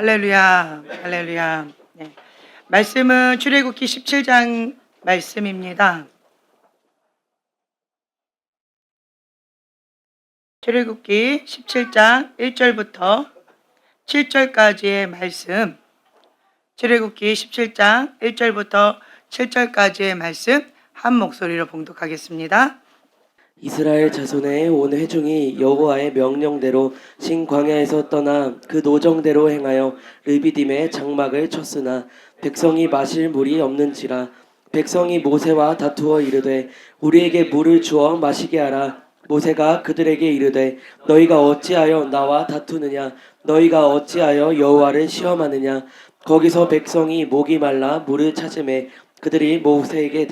할렐루야, 할렐루야. 네. 말씀은 출애굽기 17장 말씀입니다. 출애굽기 17장 1절부터 7절까지의 말씀, 출애굽기 17장 1절부터 7절까지의 말씀 한 목소리로 봉독하겠습니다. 이스라엘 자손의 온 회중이 여호와의 명령대로 신 광야에서 떠나 그 노정대로 행하여 르비딤에 장막을 쳤으나 백성이 마실 물이 없는지라. 백성이 모세와 다투어 이르되 우리에게 물을 주어 마시게 하라. 모세가 그들에게 이르되 너희가 어찌하여 나와 다투느냐? 너희가 어찌하여 여호와를 시험하느냐? 거기서 백성이 목이 말라 물을 찾으매 그들이 모세에게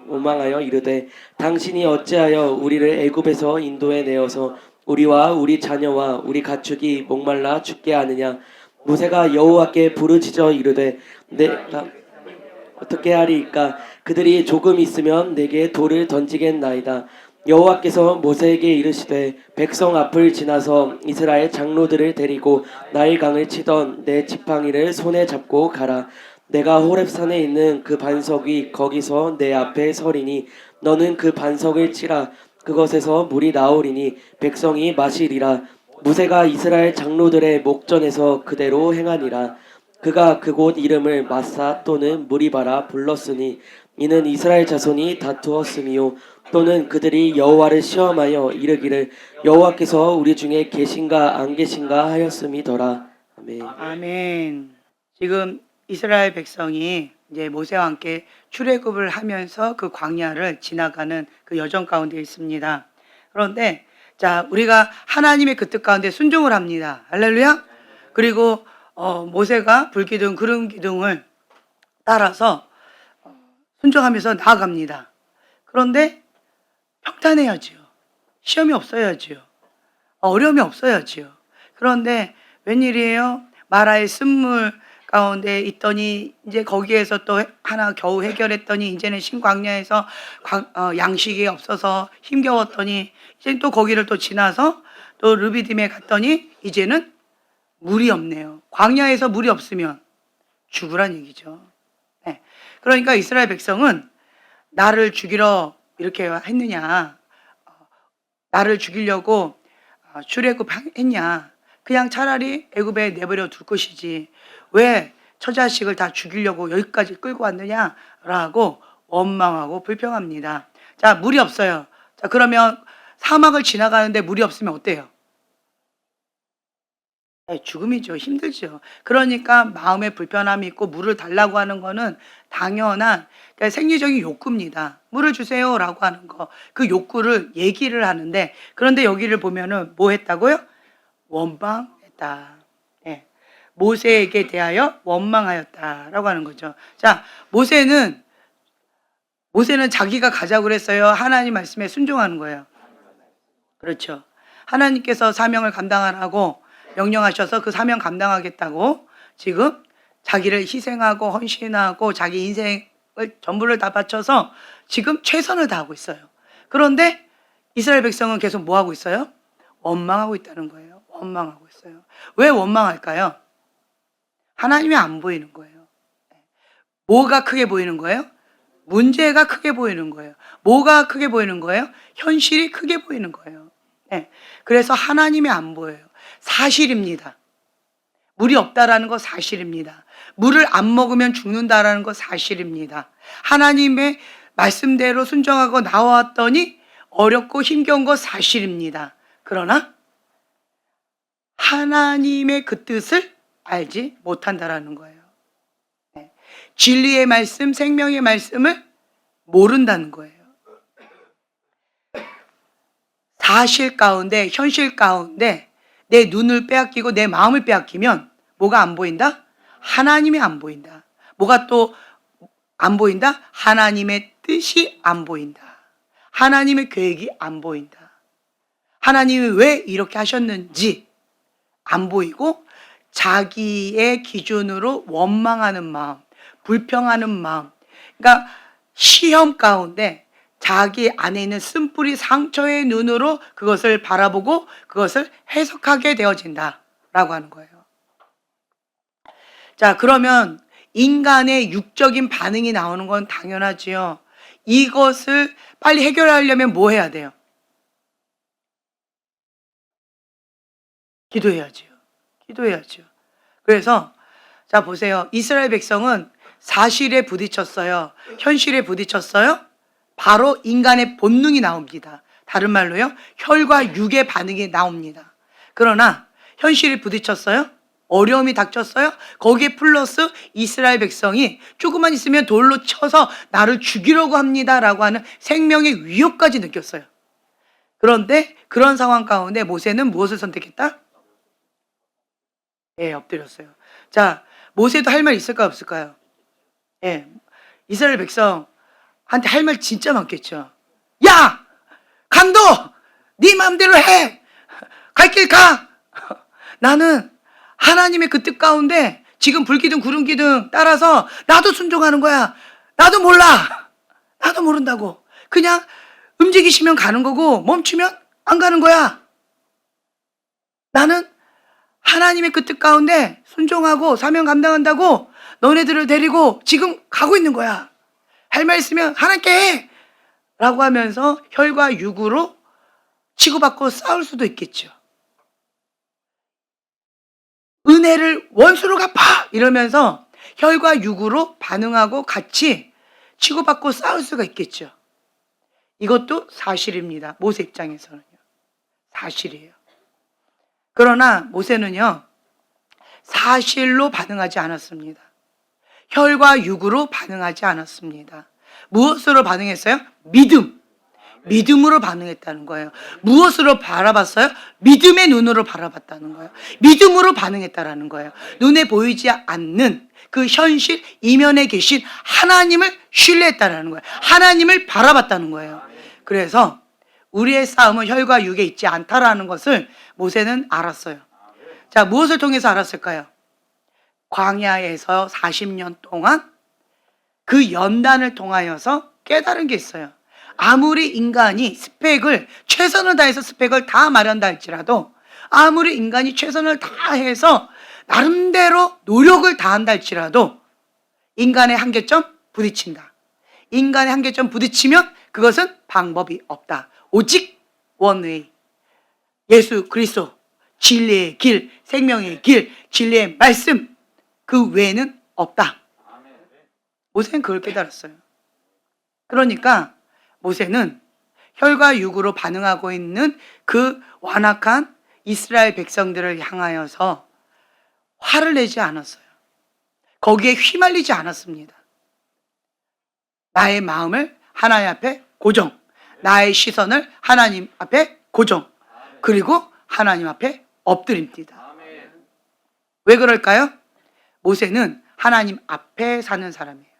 오망하여 이르되 당신이 어찌하여 우리를 애굽에서 인도해 내어서 우리와 우리 자녀와 우리 가축이 목말라 죽게 하느냐? 모세가 여호와께 부르짖어 이르되 내가 어떻게 하리이까? 그들이 조금 있으면 내게 돌을 던지겠나이다. 여호와께서 모세에게 이르시되 백성 앞을 지나서 이스라엘 장로들을 데리고 나일강을 치던 내 지팡이를 손에 잡고 가라. 내가 호렙산에 있는 그 반석이 거기서 내 앞에 서리니 너는 그 반석을 치라. 그것에서 물이 나오리니 백성이 마시리라. 모세가 이스라엘 장로들의 목전에서 그대로 행하니라. 그가 그곳 이름을 마사 또는 무리바라 불렀으니 이는 이스라엘 자손이 다투었음이요 또는 그들이 여호와를 시험하여 이르기를 여호와께서 우리 중에 계신가 안 계신가 하였음이더라. 아멘. 아멘. 지금 이스라엘 백성이 이제 모세와 함께 출애굽을 하면서 그 광야를 지나가는 그 여정 가운데 있습니다. 그런데 자, 우리가 하나님의 그 뜻 가운데 순종을 합니다. 할렐루야. 그리고 모세가 불기둥 구름 기둥을 따라서 순종하면서 나아갑니다. 그런데 평탄해야지요. 시험이 없어야지요. 어려움이 없어야지요. 그런데 웬일이에요? 마라의 쓴물 가운데 있더니 이제 거기에서 또 하나 겨우 해결했더니 이제는 신광야에서 양식이 없어서 힘겨웠더니 이제 또 거기를 또 지나서 또 르비딤에 갔더니 이제는 물이 없네요. 광야에서 물이 없으면 죽으란 얘기죠. 네. 그러니까 이스라엘 백성은 나를 죽이러 이렇게 했느냐, 나를 죽이려고 출애굽했냐, 그냥 차라리 애굽에 내버려 둘 것이지 왜 처자식을 다 죽이려고 여기까지 끌고 왔느냐라고 원망하고 불평합니다. 자, 물이 없어요. 자, 그러면 사막을 지나가는데 물이 없으면 어때요? 죽음이죠. 힘들죠. 그러니까 마음에 불편함이 있고 물을 달라고 하는 거는 당연한 그러니까 생리적인 욕구입니다. 물을 주세요라고 하는 거. 그 욕구를 얘기를 하는데 그런데 여기를 보면은 뭐 했다고요? 원망했다. 예. 모세에게 대하여 원망하였다라고 하는 거죠. 자, 모세는 자기가 가자고 그랬어요. 하나님 말씀에 순종하는 거예요. 그렇죠. 하나님께서 사명을 감당하라고 명령하셔서 그 사명 감당하겠다고 지금 자기를 희생하고 헌신하고 자기 인생을 전부를 다 바쳐서 지금 최선을 다하고 있어요. 그런데 이스라엘 백성은 계속 뭐 하고 있어요? 원망하고 있다는 거예요. 원망하고 있어요. 왜 원망할까요? 하나님이 안 보이는 거예요. 뭐가 크게 보이는 거예요? 문제가 크게 보이는 거예요. 뭐가 크게 보이는 거예요? 현실이 크게 보이는 거예요. 네. 그래서 하나님이 안 보여요. 사실입니다. 물이 없다라는 거 사실입니다. 물을 안 먹으면 죽는다라는 거 사실입니다. 하나님의 말씀대로 순종하고 나왔더니 어렵고 힘겨운 거 사실입니다. 그러나 하나님의 그 뜻을 알지 못한다라는 거예요. 네. 진리의 말씀, 생명의 말씀을 모른다는 거예요. 사실 가운데, 현실 가운데 내 눈을 빼앗기고 내 마음을 빼앗기면 뭐가 안 보인다? 하나님이 안 보인다. 뭐가 또 안 보인다? 하나님의 뜻이 안 보인다. 하나님의 계획이 안 보인다. 하나님이 왜 이렇게 하셨는지 안 보이고 자기의 기준으로 원망하는 마음, 불평하는 마음. 그러니까 시험 가운데 자기 안에 있는 쓴뿌리 상처의 눈으로 그것을 바라보고 그것을 해석하게 되어진다라고 하는 거예요. 자, 그러면 인간의 육적인 반응이 나오는 건 당연하지요. 이것을 빨리 해결하려면 뭐 해야 돼요? 기도해야지요. 기도해야죠. 그래서 자, 보세요. 이스라엘 백성은 사실에 부딪혔어요. 현실에 부딪혔어요. 바로 인간의 본능이 나옵니다. 다른 말로요, 혈과 육의 반응이 나옵니다. 그러나 현실에 부딪혔어요. 어려움이 닥쳤어요. 거기에 플러스 이스라엘 백성이 조금만 있으면 돌로 쳐서 나를 죽이려고 합니다라고 하는 생명의 위협까지 느꼈어요. 그런데 그런 상황 가운데 모세는 무엇을 선택했다? 예, 엎드렸어요. 자, 모세도 할 말 있을까요, 없을까요? 예, 이스라엘 백성한테 할 말 진짜 많겠죠. 야! 간도! 네 마음대로 해! 갈 길 가! 나는 하나님의 그 뜻 가운데 지금 불기둥 구름기둥 따라서 나도 순종하는 거야. 나도 몰라. 나도 모른다고. 그냥 움직이시면 가는 거고 멈추면 안 가는 거야. 나는 하나님의 그 뜻 가운데 순종하고 사명 감당한다고 너네들을 데리고 지금 가고 있는 거야. 할 말 있으면 하나님께 해! 라고 하면서 혈과 육으로 치고받고 싸울 수도 있겠죠. 은혜를 원수로 갚아! 이러면서 혈과 육으로 반응하고 같이 치고받고 싸울 수가 있겠죠. 이것도 사실입니다. 모세 입장에서는요. 사실이에요. 그러나 모세는요, 사실로 반응하지 않았습니다. 혈과 육으로 반응하지 않았습니다. 무엇으로 반응했어요? 믿음으로 반응했다는 거예요. 무엇으로 바라봤어요? 믿음의 눈으로 바라봤다는 거예요. 믿음으로 반응했다라는 거예요. 눈에 보이지 않는 그 현실 이면에 계신 하나님을 신뢰했다라는 거예요. 하나님을 바라봤다는 거예요. 그래서 우리의 싸움은 혈과 육에 있지 않다라는 것을 모세는 알았어요. 자, 무엇을 통해서 알았을까요? 광야에서 40년 동안 그 연단을 통하여서 깨달은 게 있어요. 아무리 인간이 최선을 다해서 스펙을 다 마련다 할지라도, 아무리 인간이 최선을 다해서 나름대로 노력을 다한다 할지라도 인간의 한계점 부딪힌다. 인간의 한계점 부딪히면 그것은 방법이 없다. 오직 원웨이, 예수 그리스도, 진리의 길, 생명의 길, 진리의 말씀, 그 외에는 없다. 모세는 그걸 깨달았어요. 그러니까 모세는 혈과 육으로 반응하고 있는 그 완악한 이스라엘 백성들을 향하여서 화를 내지 않았어요. 거기에 휘말리지 않았습니다. 나의 마음을 하나님 앞에 고정, 나의 시선을 하나님 앞에 고정, 그리고 하나님 앞에 엎드립니다. 왜 그럴까요? 모세는 하나님 앞에 사는 사람이에요.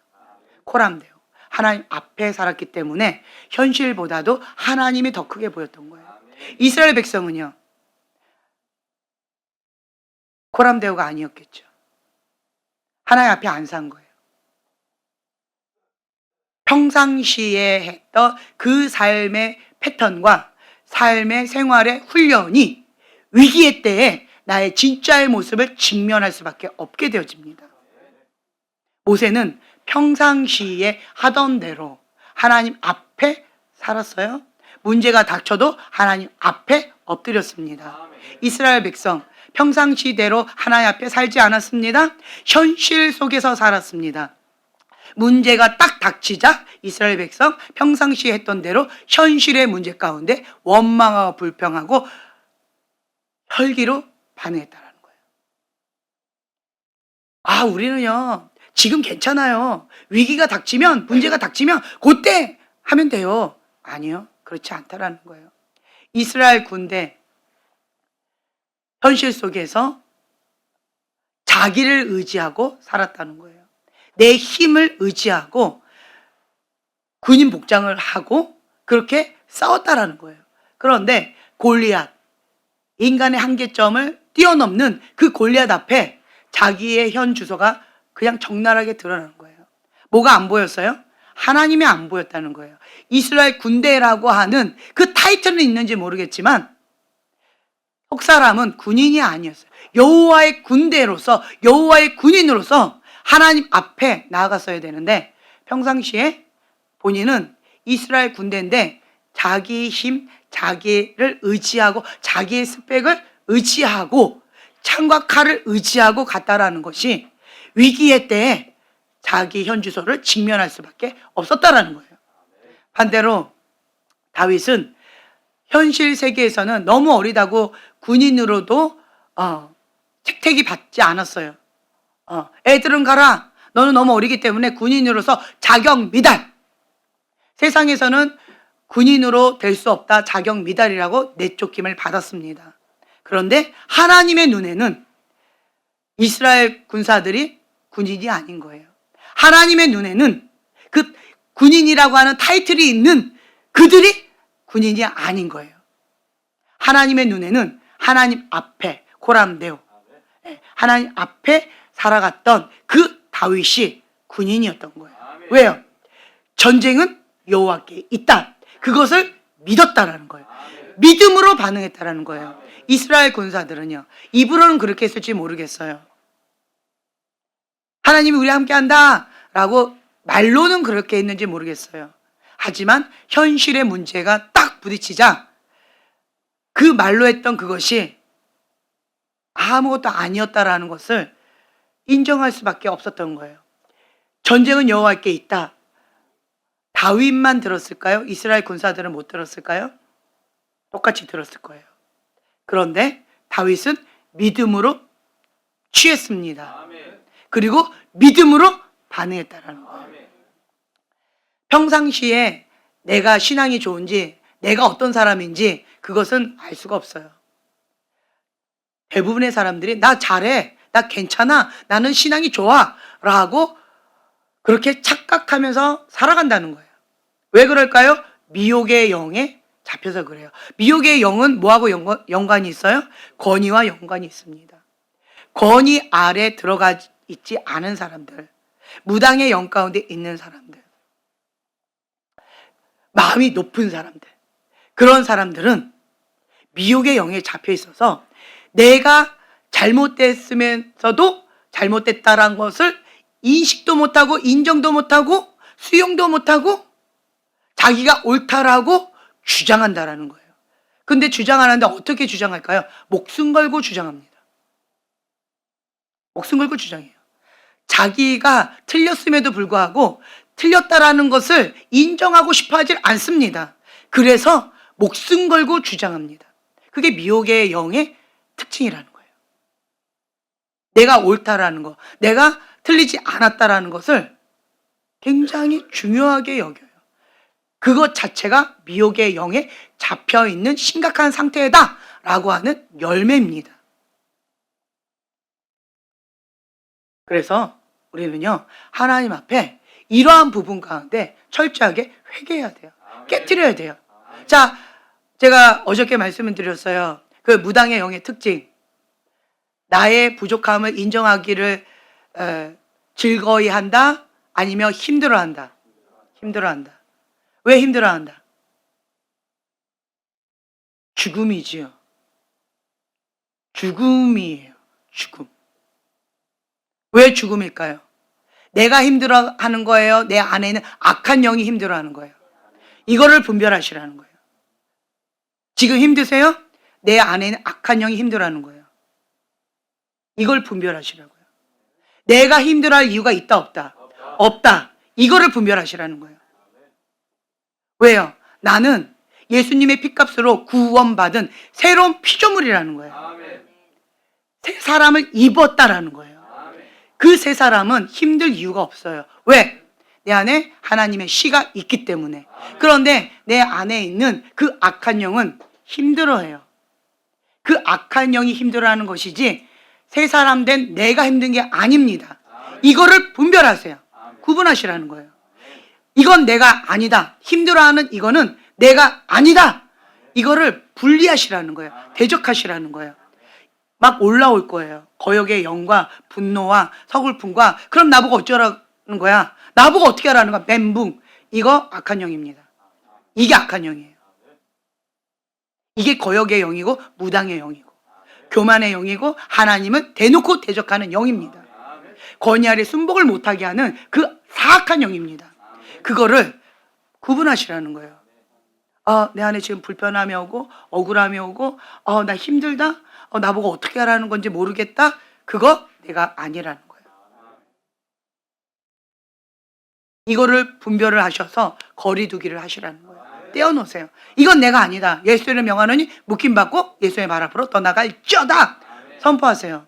코람데오. 하나님 앞에 살았기 때문에 현실보다도 하나님이 더 크게 보였던 거예요. 이스라엘 백성은요, 코람데오가 아니었겠죠. 하나님 앞에 안 산 거예요. 평상시에 했던 그 삶의 패턴과 삶의 생활의 훈련이 위기의 때에 나의 진짜의 모습을 직면할 수밖에 없게 되어집니다. 모세는 평상시에 하던 대로 하나님 앞에 살았어요. 문제가 닥쳐도 하나님 앞에 엎드렸습니다. 이스라엘 백성 평상시대로 하나님 앞에 살지 않았습니다. 현실 속에서 살았습니다. 문제가 딱 닥치자 이스라엘 백성 평상시에 했던 대로 현실의 문제 가운데 원망하고 불평하고 혈기로 반응했다라는 거예요. 아, 우리는요, 지금 괜찮아요. 위기가 닥치면, 문제가 닥치면 그때 하면 돼요. 아니요, 그렇지 않다라는 거예요. 이스라엘 군대 현실 속에서 자기를 의지하고 살았다는 거예요. 내 힘을 의지하고 군인 복장을 하고 그렇게 싸웠다라는 거예요. 그런데 골리앗, 인간의 한계점을 뛰어넘는 그 골리앗 앞에 자기의 현 주소가 그냥 적나라하게 드러나는 거예요. 뭐가 안 보였어요? 하나님이 안 보였다는 거예요. 이스라엘 군대라고 하는 그 타이틀은 있는지 모르겠지만 혹사람은 군인이 아니었어요. 여호와의 군대로서, 여호와의 군인으로서 하나님 앞에 나아갔어야 되는데, 평상시에 본인은 이스라엘 군대인데 자기 힘, 자기를 의지하고 자기의 스펙을 의지하고 창과 칼을 의지하고 갔다라는 것이 위기의 때에 자기 현주소를 직면할 수밖에 없었다라는 거예요. 반대로 다윗은 현실 세계에서는 너무 어리다고 군인으로도 택택이 받지 않았어요. 애들은 가라. 너는 너무 어리기 때문에 군인으로서 자격 미달. 세상에서는 군인으로 될 수 없다, 자격 미달이라고 내쫓김을 받았습니다. 그런데 하나님의 눈에는 이스라엘 군사들이 군인이 아닌 거예요. 하나님의 눈에는 그 군인이라고 하는 타이틀이 있는 그들이 군인이 아닌 거예요. 하나님의 눈에는 하나님 앞에 고람데오, 하나님 앞에 살아갔던 그 다윗이 군인이었던 거예요. 왜요? 전쟁은 여호와께 있다. 그것을 믿었다라는 거예요. 믿음으로 반응했다라는 거예요. 이스라엘 군사들은요, 입으로는 그렇게 했을지 모르겠어요. 하나님이 우리와 함께한다 라고 말로는 그렇게 했는지 모르겠어요. 하지만 현실의 문제가 딱 부딪히자 그 말로 했던 그것이 아무것도 아니었다라는 것을 인정할 수밖에 없었던 거예요. 전쟁은 여호와께 있다. 다윗만 들었을까요? 이스라엘 군사들은 못 들었을까요? 똑같이 들었을 거예요. 그런데 다윗은 믿음으로 취했습니다. 그리고 믿음으로 반응했다라는 거예요. 평상시에 내가 신앙이 좋은지, 내가 어떤 사람인지 그것은 알 수가 없어요. 대부분의 사람들이 나 잘해, 나 괜찮아, 나는 신앙이 좋아 라고 그렇게 착각하면서 살아간다는 거예요. 왜 그럴까요? 미혹의 영에 잡혀서 그래요. 미혹의 영은 뭐하고 연관이 있어요? 권위와 연관이 있습니다. 권위 아래 들어가 있지 않은 사람들, 무당의 영 가운데 있는 사람들, 마음이 높은 사람들, 그런 사람들은 미혹의 영에 잡혀 있어서 내가 잘못됐으면서도 잘못됐다라는 것을 인식도 못하고 인정도 못하고 수용도 못하고 자기가 옳다라고 주장한다라는 거예요. 근데 주장하는데 어떻게 주장할까요? 목숨 걸고 주장합니다. 목숨 걸고 주장해요. 자기가 틀렸음에도 불구하고 틀렸다라는 것을 인정하고 싶어 하지 않습니다. 그래서 목숨 걸고 주장합니다. 그게 미혹의 영의 특징이라는 거예요. 내가 옳다라는 거, 내가 틀리지 않았다라는 것을 굉장히 중요하게 여겨요. 그것 자체가 미혹의 영에 잡혀있는 심각한 상태다라고 하는 열매입니다. 그래서 우리는요, 하나님 앞에 이러한 부분 가운데 철저하게 회개해야 돼요. 깨트려야 돼요. 자, 제가 어저께 말씀을 드렸어요. 그 무당의 영의 특징. 나의 부족함을 인정하기를 즐거이 한다? 아니면 힘들어한다? 힘들어한다. 왜 힘들어한다? 죽음이지요. 죽음이에요. 죽음. 왜 죽음일까요? 내가 힘들어하는 거예요? 내 안에 있는 악한 영이 힘들어하는 거예요? 이거를 분별하시라는 거예요. 지금 힘드세요? 내 안에 있는 악한 영이 힘들어하는 거예요. 이걸 분별하시라고요. 내가 힘들어할 이유가 있다 없다? 없다. 이거를 분별하시라는 거예요. 왜요? 나는 예수님의 피값으로 구원받은 새로운 피조물이라는 거예요. 새 사람을 입었다라는 거예요. 그 새 사람은 힘들 이유가 없어요. 왜? 내 안에 하나님의 씨가 있기 때문에. 그런데 내 안에 있는 그 악한 영은 힘들어해요. 그 악한 영이 힘들어하는 것이지 새 사람 된 내가 힘든 게 아닙니다. 이거를 분별하세요. 구분하시라는 거예요. 이건 내가 아니다. 힘들어하는 이거는 내가 아니다. 이거를 분리하시라는 거예요. 대적하시라는 거예요. 막 올라올 거예요. 거역의 영과 분노와 서글픔과. 그럼 나보고 어쩌라는 거야? 나보고 어떻게 하라는 거야? 멘붕. 이거 악한 영입니다. 이게 악한 영이에요. 이게 거역의 영이고 무당의 영이고. 교만의 영이고 하나님은 대놓고 대적하는 영입니다. 권위 아래 순복을 못하게 하는 그 사악한 영입니다. 그거를 구분하시라는 거예요. 내 안에 지금 불편함이 오고 억울함이 오고 나 힘들다, 나보고 어떻게 하라는 건지 모르겠다, 그거 내가 아니라는 거예요. 이거를 분별을 하셔서 거리두기를 하시라는 거예요. 떼어놓으세요. 이건 내가 아니다. 예수를 명하노니 묵힘받고 예수의 말 앞으로 떠나갈지어다 선포하세요.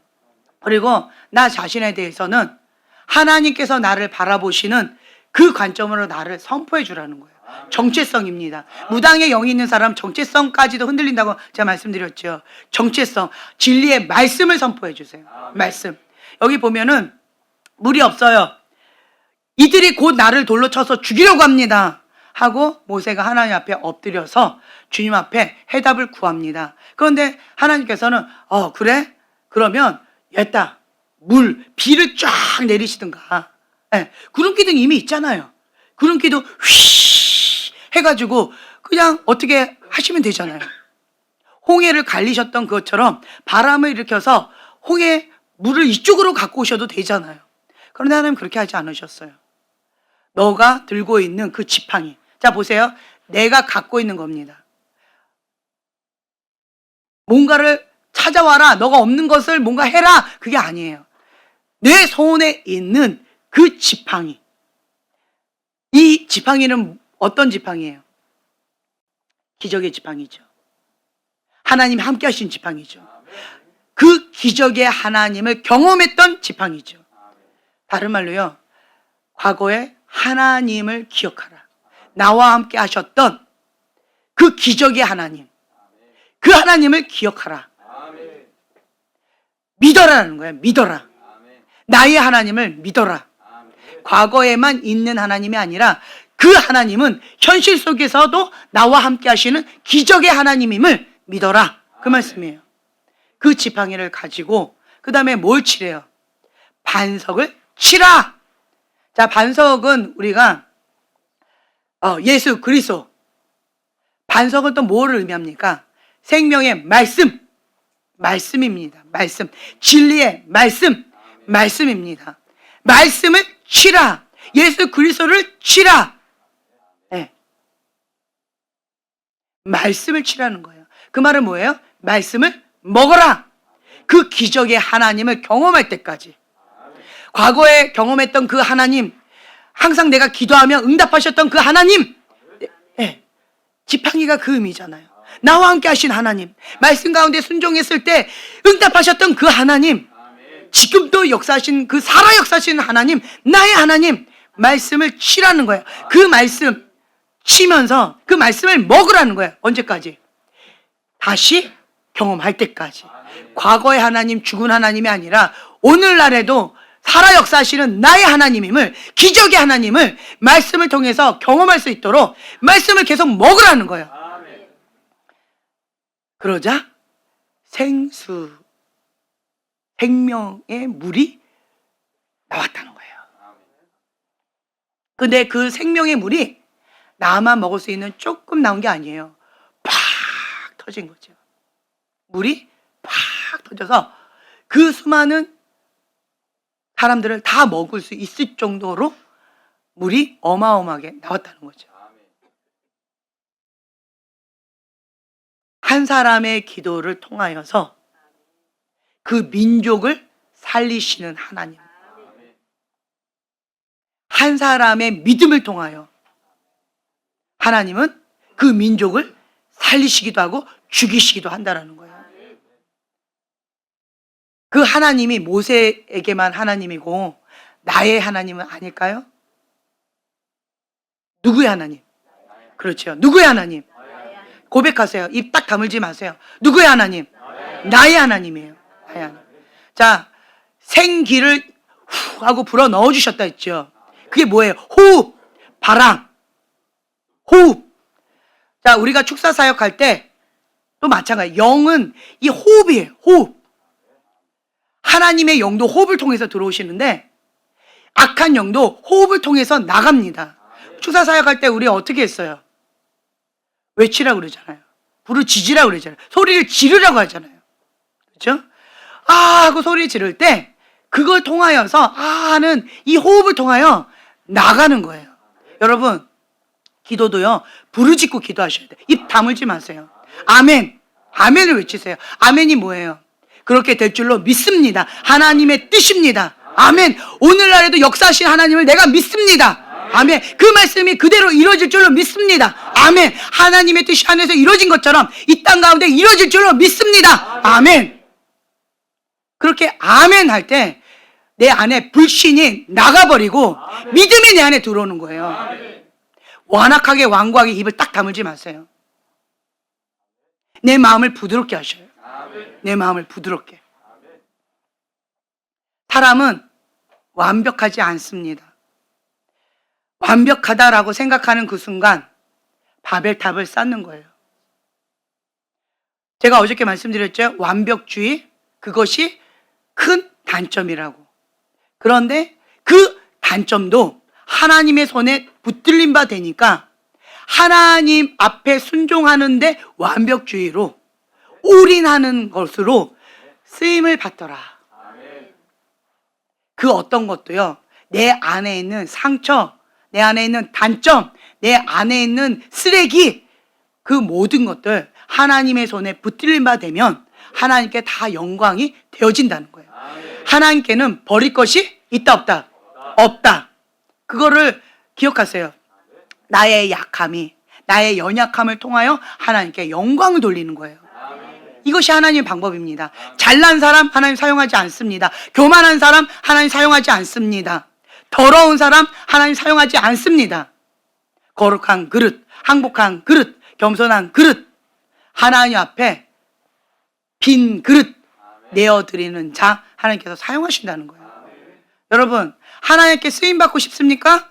그리고 나 자신에 대해서는 하나님께서 나를 바라보시는 그 관점으로 나를 선포해 주라는 거예요. 정체성입니다. 무당의 영이 있는 사람 정체성까지도 흔들린다고 제가 말씀드렸죠. 정체성, 진리의 말씀을 선포해 주세요. 말씀. 여기 보면은 물이 없어요. 이들이 곧 나를 돌로 쳐서 죽이려고 합니다 하고 모세가 하나님 앞에 엎드려서 주님 앞에 해답을 구합니다. 그런데 하나님께서는 그래? 그러면 됐다. 비를 쫙 내리시든가. 구름기둥 이미 있잖아요. 구름기둥 휘 해가지고 그냥 어떻게 하시면 되잖아요. 홍해를 갈리셨던 것처럼 바람을 일으켜서 홍해 물을 이쪽으로 갖고 오셔도 되잖아요. 그런데 하나님 그렇게 하지 않으셨어요. 너가 들고 있는 그 지팡이, 자 보세요. 내가 갖고 있는 겁니다. 뭔가를 찾아와라, 너가 없는 것을 뭔가 해라, 그게 아니에요. 내 손에 있는 그 지팡이, 이 지팡이는 어떤 지팡이에요? 기적의 지팡이죠. 하나님이 함께 하신 지팡이죠. 그 기적의 하나님을 경험했던 지팡이죠. 다른 말로요, 과거에 하나님을 기억하라. 나와 함께 하셨던 그 기적의 하나님, 그 하나님을 기억하라. 믿어라는 거예요. 믿어라. 나의 하나님을 믿어라. 과거에만 있는 하나님이 아니라 그 하나님은 현실 속에서도 나와 함께 하시는 기적의 하나님임을 믿어라. 그 말씀이에요. 그 지팡이를 가지고 그 다음에 뭘 치래요? 반석을 치라. 자, 반석은 우리가 예수 그리스도, 반석은 또 뭐를 의미합니까? 생명의 말씀입니다. 말씀, 진리의 말씀입니다. 말씀을 치라. 예수 그리스도를 치라. 말씀을 치라는 거예요. 그 말은 뭐예요? 말씀을 먹어라. 그 기적의 하나님을 경험할 때까지. 과거에 경험했던 그 하나님, 항상 내가 기도하면 응답하셨던 그 하나님, 지팡이가 그 의미잖아요. 나와 함께 하신 하나님, 말씀 가운데 순종했을 때 응답하셨던 그 하나님, 지금도 역사하신 그 살아 역사하신 하나님, 나의 하나님, 말씀을 치라는 거예요. 그 말씀 치면서 그 말씀을 먹으라는 거예요. 언제까지? 다시 경험할 때까지. 과거의 하나님, 죽은 하나님이 아니라 오늘날에도 살아 역사하시는 나의 하나님임을, 기적의 하나님을 말씀을 통해서 경험할 수 있도록 말씀을 계속 먹으라는 거예요. 그러자 생명의 물이 나왔다는 거예요. 근데 그 생명의 물이 나만 먹을 수 있는 조금 나온 게 아니에요. 팍 터진 거죠. 물이 팍 터져서 그 수많은 사람들을 다 먹을 수 있을 정도로 물이 어마어마하게 나왔다는 거죠. 한 사람의 기도를 통하여서 그 민족을 살리시는 하나님, 한 사람의 믿음을 통하여 하나님은 그 민족을 살리시기도 하고 죽이시기도 한다는 거예요. 그 하나님이 모세에게만 하나님이고 나의 하나님은 아닐까요? 누구의 하나님? 그렇죠. 누구의 하나님? 고백하세요. 입 딱 다물지 마세요. 누구의 하나님? 나의 하나님이에요. 나의 하나님. 자, 생기를 후 하고 불어 넣어주셨다 했죠. 그게 뭐예요? 호흡, 바람, 호흡. 자, 우리가 축사 사역할 때 또 마찬가지. 영은 이 호흡이에요. 호흡. 하나님의 영도 호흡을 통해서 들어오시는데 악한 영도 호흡을 통해서 나갑니다. 축사 사역할 때 우리 어떻게 했어요? 외치라고 그러잖아요. 부르짖으라고 그러잖아요. 소리를 지르라고 하잖아요. 그렇죠? 아 하고 소리 지를 때 그걸 통하여서 아 하는 이 호흡을 통하여 나가는 거예요. 여러분 기도도요 부르짖고 기도하셔야 돼요. 입 다물지 마세요. 아멘. 아멘을 외치세요. 아멘이 뭐예요? 그렇게 될 줄로 믿습니다. 하나님의 뜻입니다. 아멘. 오늘날에도 역사하신 하나님을 내가 믿습니다. 아멘. 그 말씀이 그대로 이루어질 줄로 믿습니다. 아멘. 하나님의 뜻이 안에서 이루어진 것처럼 이 땅 가운데 이루어질 줄로 믿습니다. 아멘. 그렇게 아멘 할 때 내 안에 불신이 나가버리고 믿음이 내 안에 들어오는 거예요. 완악하게 완고하게 입을 딱 다물지 마세요. 내 마음을 부드럽게 하셔요. 내 마음을 부드럽게. 사람은 완벽하지 않습니다. 완벽하다라고 생각하는 그 순간 바벨탑을 쌓는 거예요. 제가 어저께 말씀드렸죠. 완벽주의, 그것이 큰 단점이라고. 그런데 그 단점도 하나님의 손에 붙들린 바 되니까 하나님 앞에 순종하는데 완벽주의로 올인하는 것으로 쓰임을 받더라. 그 어떤 것도요, 내 안에 있는 상처, 내 안에 있는 단점, 내 안에 있는 쓰레기, 그 모든 것들 하나님의 손에 붙들린 바 되면 하나님께 다 영광이 되어진다는 거예요. 하나님께는 버릴 것이 있다 없다? 없다. 그거를 기억하세요. 나의 약함이, 나의 연약함을 통하여 하나님께 영광을 돌리는 거예요. 이것이 하나님의 방법입니다. 잘난 사람 하나님 사용하지 않습니다. 교만한 사람 하나님 사용하지 않습니다. 더러운 사람 하나님 사용하지 않습니다. 거룩한 그릇, 항복한 그릇, 겸손한 그릇, 하나님 앞에 빈 그릇 내어드리는 자 하나님께서 사용하신다는 거예요. 여러분 하나님께 쓰임받고 싶습니까?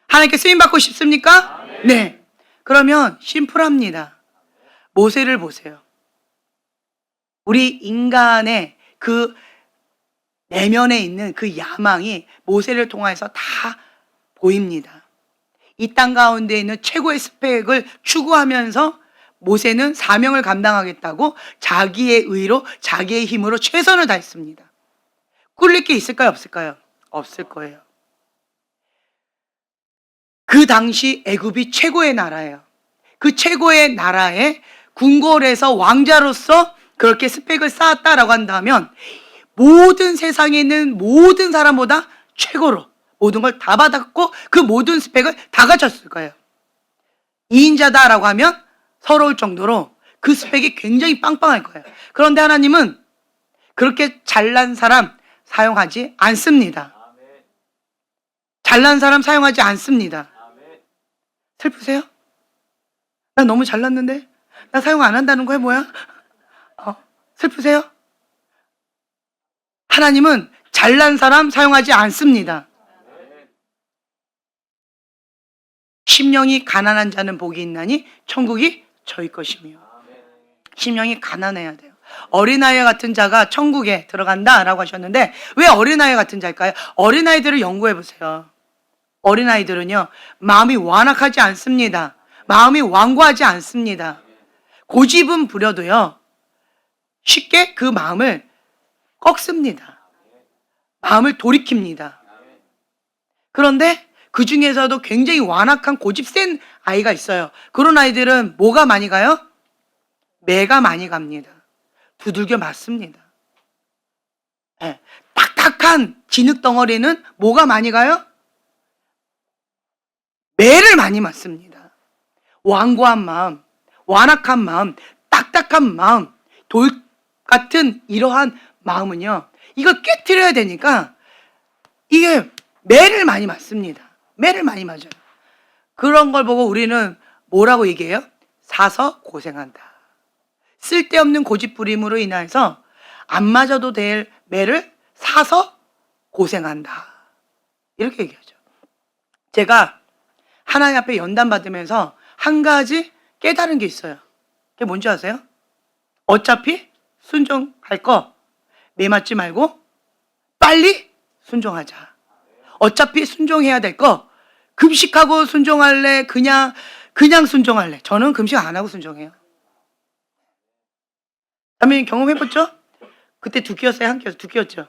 하나님께 쓰임받고 싶습니까? 네. 그러면 심플합니다. 모세를 보세요. 우리 인간의 그 내면에 있는 그 야망이 모세를 통해서 다 보입니다. 이 땅 가운데 있는 최고의 스펙을 추구하면서 모세는 사명을 감당하겠다고 자기의 의로, 자기의 힘으로 최선을 다했습니다. 꿀릴 게 있을까요? 없을까요? 없을 거예요. 그 당시 애굽이 최고의 나라예요. 그 최고의 나라에 궁궐에서 왕자로서 그렇게 스펙을 쌓았다라고 한다면 모든 세상에 있는 모든 사람보다 최고로 모든 걸 다 받았고 그 모든 스펙을 다 갖췄을 거예요. 2인자다라고 하면 서러울 정도로 그 스펙이 굉장히 빵빵할 거예요. 그런데 하나님은 그렇게 잘난 사람 사용하지 않습니다. 잘난 사람 사용하지 않습니다. 슬프세요? 나 너무 잘났는데? 나 사용 안 한다는 거야 뭐야? 슬프세요? 하나님은 잘난 사람 사용하지 않습니다. 심령이 가난한 자는 복이 있나니 천국이 저희 것이며. 심령이 가난해야 돼요. 어린아이 같은 자가 천국에 들어간다라고 하셨는데 왜 어린아이 같은 자일까요? 어린아이들을 연구해 보세요. 어린아이들은요 마음이 완악하지 않습니다. 마음이 완고하지 않습니다. 고집은 부려도요 쉽게 그 마음을 꺾습니다. 마음을 돌이킵니다. 그런데 그 중에서도 굉장히 완악한 고집 센 아이가 있어요. 그런 아이들은 뭐가 많이 가요? 매가 많이 갑니다. 두들겨 맞습니다. 네. 딱딱한 진흙덩어리는 뭐가 많이 가요? 매를 많이 맞습니다. 완고한 마음, 완악한 마음, 딱딱한 마음, 돌 같은 이러한 마음은요 이걸 깨트려야 되니까 이게 매를 많이 맞습니다. 매를 많이 맞아요. 그런 걸 보고 우리는 뭐라고 얘기해요? 사서 고생한다. 쓸데없는 고집부림으로 인해서 안 맞아도 될 매를 사서 고생한다. 이렇게 얘기하죠. 제가 하나님 앞에 연단 받으면서 한 가지 깨달은 게 있어요. 그게 뭔지 아세요? 어차피 순종할 거 매 맞지 말고 빨리 순종하자. 어차피 순종해야 될 거 금식하고 순종할래? 그냥 순종할래? 저는 금식 안 하고 순종해요. 다음에 경험해봤죠? 그때 두 끼였어요? 한 끼였어요? 두 끼였죠.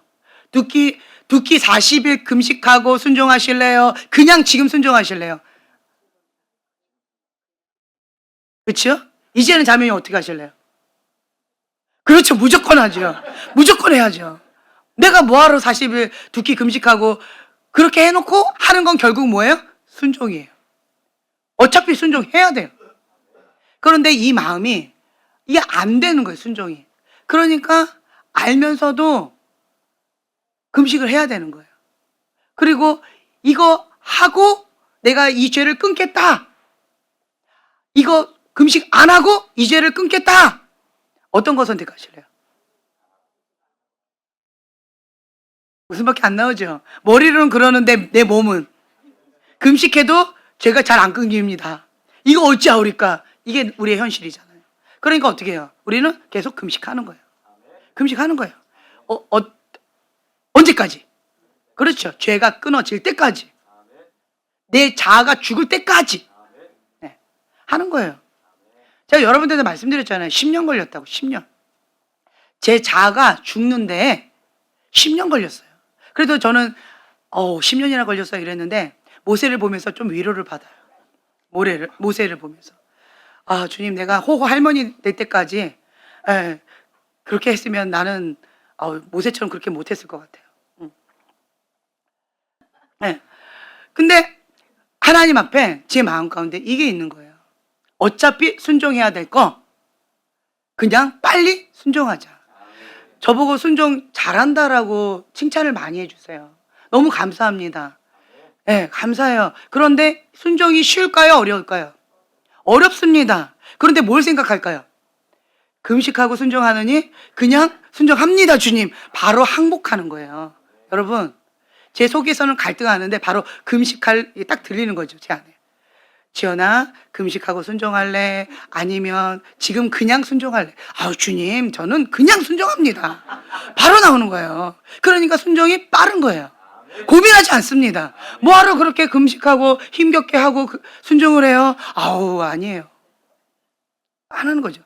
두 끼 40일 금식하고 순종하실래요? 그냥 지금 순종하실래요? 그렇죠? 이제는 자매님 어떻게 하실래요? 그렇죠. 무조건 하죠. 무조건 해야죠. 내가 뭐하러 40일 두 끼 금식하고 그렇게 해놓고 하는 건 결국 뭐예요? 순종이에요. 어차피 순종해야 돼요. 그런데 이 마음이 이게 안 되는 거예요. 순종이. 그러니까 알면서도 금식을 해야 되는 거예요. 그리고 이거 하고 내가 이 죄를 끊겠다. 이거 금식 안 하고 이 죄를 끊겠다. 어떤 거 선택하실래요? 웃음밖에 안 나오죠. 머리로는 그러는데 내 몸은 금식해도 죄가 잘 안 끊깁니다. 이거 어찌하오리까? 이게 우리의 현실이잖아요. 그러니까 어떻게 해요? 우리는 계속 금식하는 거예요. 금식하는 거예요. 언제까지? 그렇죠. 죄가 끊어질 때까지. 내 자아가 죽을 때까지. 네, 하는 거예요. 제가 여러분들한테 말씀드렸잖아요. 10년 걸렸다고. 10년. 제 자아가 죽는데 10년 걸렸어요. 그래도 저는 10년이나 걸렸어요 이랬는데 모세를 보면서 좀 위로를 받아요. 모세를 보면서. 아, 주님, 내가 호호 할머니 될 때까지 그렇게 했으면 나는 모세처럼 그렇게 못했을 것 같아요. 네. 근데 하나님 앞에 제 마음 가운데 이게 있는 거예요. 어차피 순종해야 될 거 그냥 빨리 순종하자. 저보고 순종 잘한다라고 칭찬을 많이 해주세요. 너무 감사합니다. 네, 감사해요. 그런데 순종이 쉬울까요? 어려울까요? 어렵습니다. 그런데 뭘 생각할까요? 금식하고 순종하느니 그냥 순종합니다, 주님. 바로 항복하는 거예요. 여러분, 제 속에서는 갈등하는데 바로 금식할 딱 들리는 거죠, 제 안에. 지연아, 금식하고 순종할래? 아니면 지금 그냥 순종할래? 아우, 주님, 저는 그냥 순종합니다. 바로 나오는 거예요. 그러니까 순종이 빠른 거예요. 고민하지 않습니다. 뭐하러 그렇게 금식하고 힘겹게 하고 순종을 해요? 아우, 아니에요. 안 하는 거죠.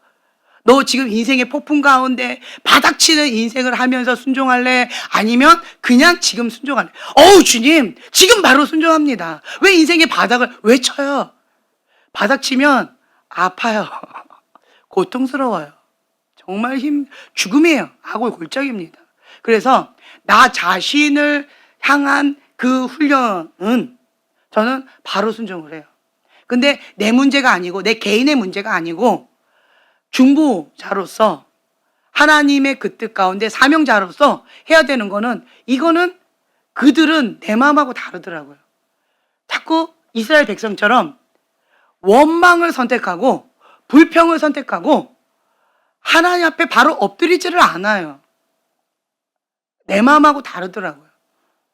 너 지금 인생의 폭풍 가운데 바닥치는 인생을 하면서 순종할래? 아니면 그냥 지금 순종할래? 어우, 주님, 지금 바로 순종합니다. 왜 인생의 바닥을 왜 쳐요? 바닥치면 아파요. 고통스러워요. 정말 죽음이에요. 악을 골짜기입니다. 그래서 나 자신을 향한 그 훈련은 저는 바로 순종을 해요. 근데 내 문제가 아니고 내 개인의 문제가 아니고 중보자로서 하나님의 그 뜻 가운데 사명자로서 해야 되는 거는 이거는 그들은 내 마음하고 다르더라고요. 자꾸 이스라엘 백성처럼 원망을 선택하고 불평을 선택하고 하나님 앞에 바로 엎드리지를 않아요. 내 마음하고 다르더라고요.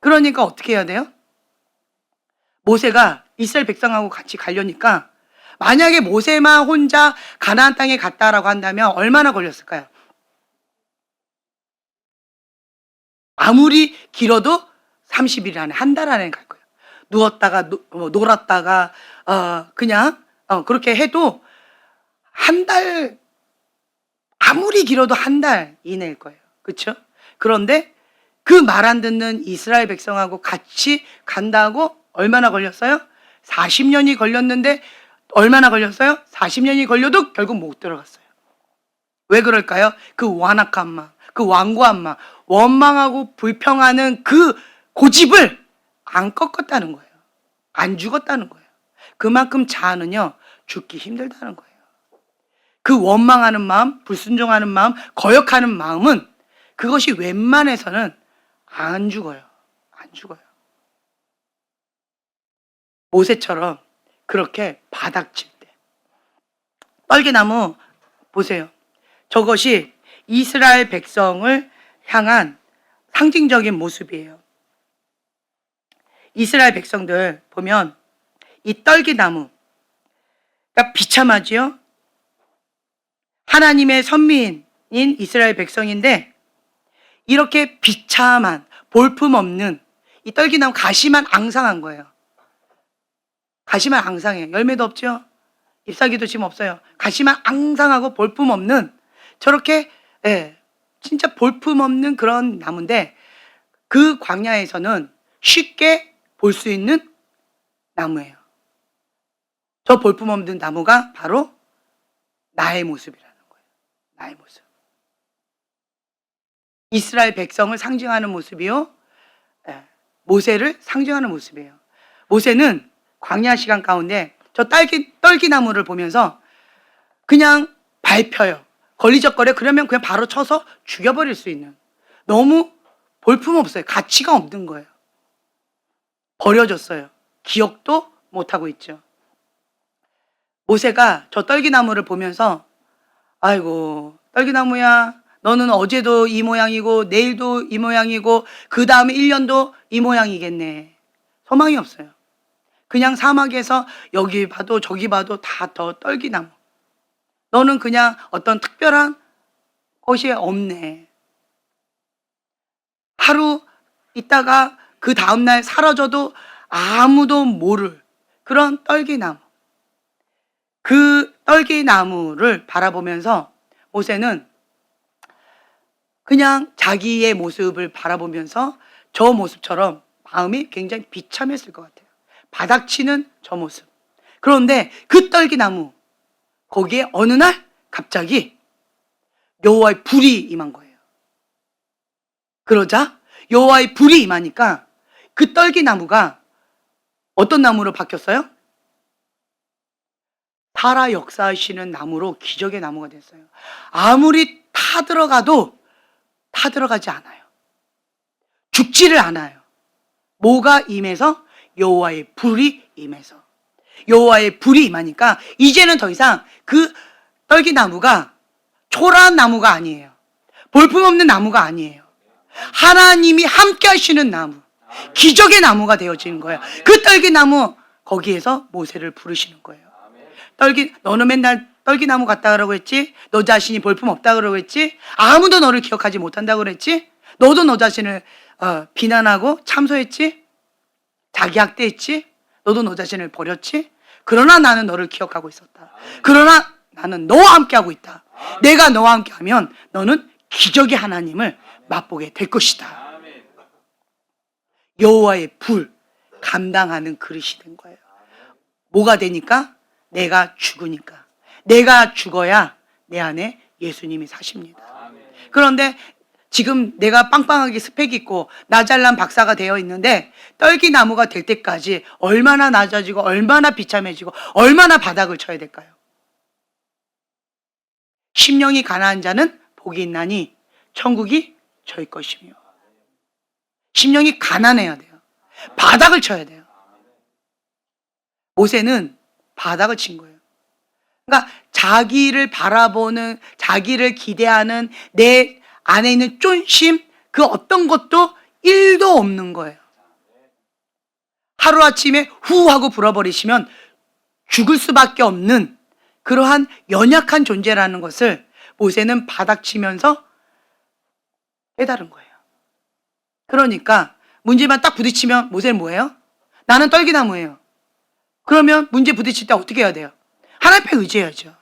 그러니까 어떻게 해야 돼요? 모세가 이스라엘 백성하고 같이 가려니까 만약에 모세만 혼자 가나안 땅에 갔다라고 한다면 얼마나 걸렸을까요? 아무리 길어도 30일 안에, 한 달 안에 갈 거예요. 누웠다가 놀았다가 그냥 그렇게 해도 한 달, 아무리 길어도 한 달 이내일 거예요. 그렇죠? 그런데 그 말 안 듣는 이스라엘 백성하고 같이 간다고 얼마나 걸렸어요? 40년이 걸렸는데 얼마나 걸렸어요? 40년이 걸려도 결국 못 들어갔어요. 왜 그럴까요? 그 완악한 마음, 그 완고한 마음, 원망하고 불평하는 그 고집을 안 꺾었다는 거예요. 안 죽었다는 거예요. 그만큼 자아는요, 죽기 힘들다는 거예요. 그 원망하는 마음, 불순종하는 마음, 거역하는 마음은 그것이 웬만해서는 안 죽어요. 안 죽어요. 모세처럼 그렇게 바닥칠 때. 떨기나무 보세요. 저것이 이스라엘 백성을 향한 상징적인 모습이에요. 이스라엘 백성들 보면 이 떨기나무, 그러니까 비참하지요? 하나님의 선민인 이스라엘 백성인데 이렇게 비참한 볼품없는 이 떨기나무 가시만 앙상한 거예요. 가시만 앙상해요. 열매도 없죠? 잎사귀도 지금 없어요. 가시만 앙상하고 볼품없는 저렇게 진짜 볼품없는 그런 나무인데 그 광야에서는 쉽게 볼 수 있는 나무예요. 저 볼품없는 나무가 바로 나의 모습이라는 거예요. 나의 모습. 이스라엘 백성을 상징하는 모습이요. 예, 모세를 상징하는 모습이에요. 모세는 광야 시간 가운데 저 떨기나무를 보면서 그냥 밟혀요. 걸리적거려. 그러면 그냥 바로 쳐서 죽여버릴 수 있는. 너무 볼품없어요. 가치가 없는 거예요. 버려졌어요. 기억도 못하고 있죠. 모세가 저 떨기나무를 보면서 아이고 떨기나무야, 너는 어제도 이 모양이고 내일도 이 모양이고 그 다음에 1년도 이 모양이겠네. 소망이 없어요. 그냥 사막에서 여기 봐도 저기 봐도 다 더 떨기나무. 너는 그냥 어떤 특별한 것이 없네. 하루 있다가 그 다음날 사라져도 아무도 모를 그런 떨기나무. 그 떨기나무를 바라보면서 모세는 그냥 자기의 모습을 바라보면서 저 모습처럼 마음이 굉장히 비참했을 것 같아요. 바닥치는 저 모습. 그런데 그 떨기나무 거기에 어느 날 갑자기 여호와의 불이 임한 거예요. 그러자 여호와의 불이 임하니까 그 떨기나무가 어떤 나무로 바뀌었어요? 살아 역사하시는 나무로 기적의 나무가 됐어요. 아무리 타들어가도 타들어가지 않아요. 죽지를 않아요. 뭐가 임해서? 여호와의 불이 임해서. 여호와의 불이 임하니까 이제는 더 이상 그 떨기나무가 초라한 나무가 아니에요. 볼품없는 나무가 아니에요. 하나님이 함께 하시는 나무, 기적의 나무가 되어지는 거예요. 그 떨기나무 거기에서 모세를 부르시는 거예요. 너는 맨날 떨기나무 같다 그러고 했지? 너 자신이 볼품 없다 그러고 했지? 아무도 너를 기억하지 못한다 그랬지? 너도 너 자신을 비난하고 참소했지? 자기 학대했지? 너도 너 자신을 버렸지? 그러나 나는 너를 기억하고 있었다. 그러나 나는 너와 함께하고 있다. 내가 너와 함께하면 너는 기적의 하나님을 맛보게 될 것이다. 여호와의 불 감당하는 그릇이 된 거예요. 뭐가 되니까? 내가 죽으니까. 내가 죽어야 내 안에 예수님이 사십니다. 그런데 지금 내가 빵빵하게 스펙 있고 나 잘난 박사가 되어 있는데 떨기나무가 될 때까지 얼마나 낮아지고 얼마나 비참해지고 얼마나 바닥을 쳐야 될까요? 심령이 가난한 자는 복이 있나니 천국이 저희 것이며. 심령이 가난해야 돼요. 바닥을 쳐야 돼요. 모세는 바닥을 친 거예요. 그러니까 자기를 바라보는, 자기를 기대하는 내 안에 있는 쫀심, 그 어떤 것도 1도 없는 거예요. 하루아침에 후 하고 불어버리시면 죽을 수밖에 없는 그러한 연약한 존재라는 것을 모세는 바닥치면서 깨달은 거예요. 그러니까 문제만 딱 부딪히면 모세는 뭐예요? 나는 떨기나무예요. 그러면 문제 부딪힐 때 어떻게 해야 돼요? 하나님 앞에 의지해야죠.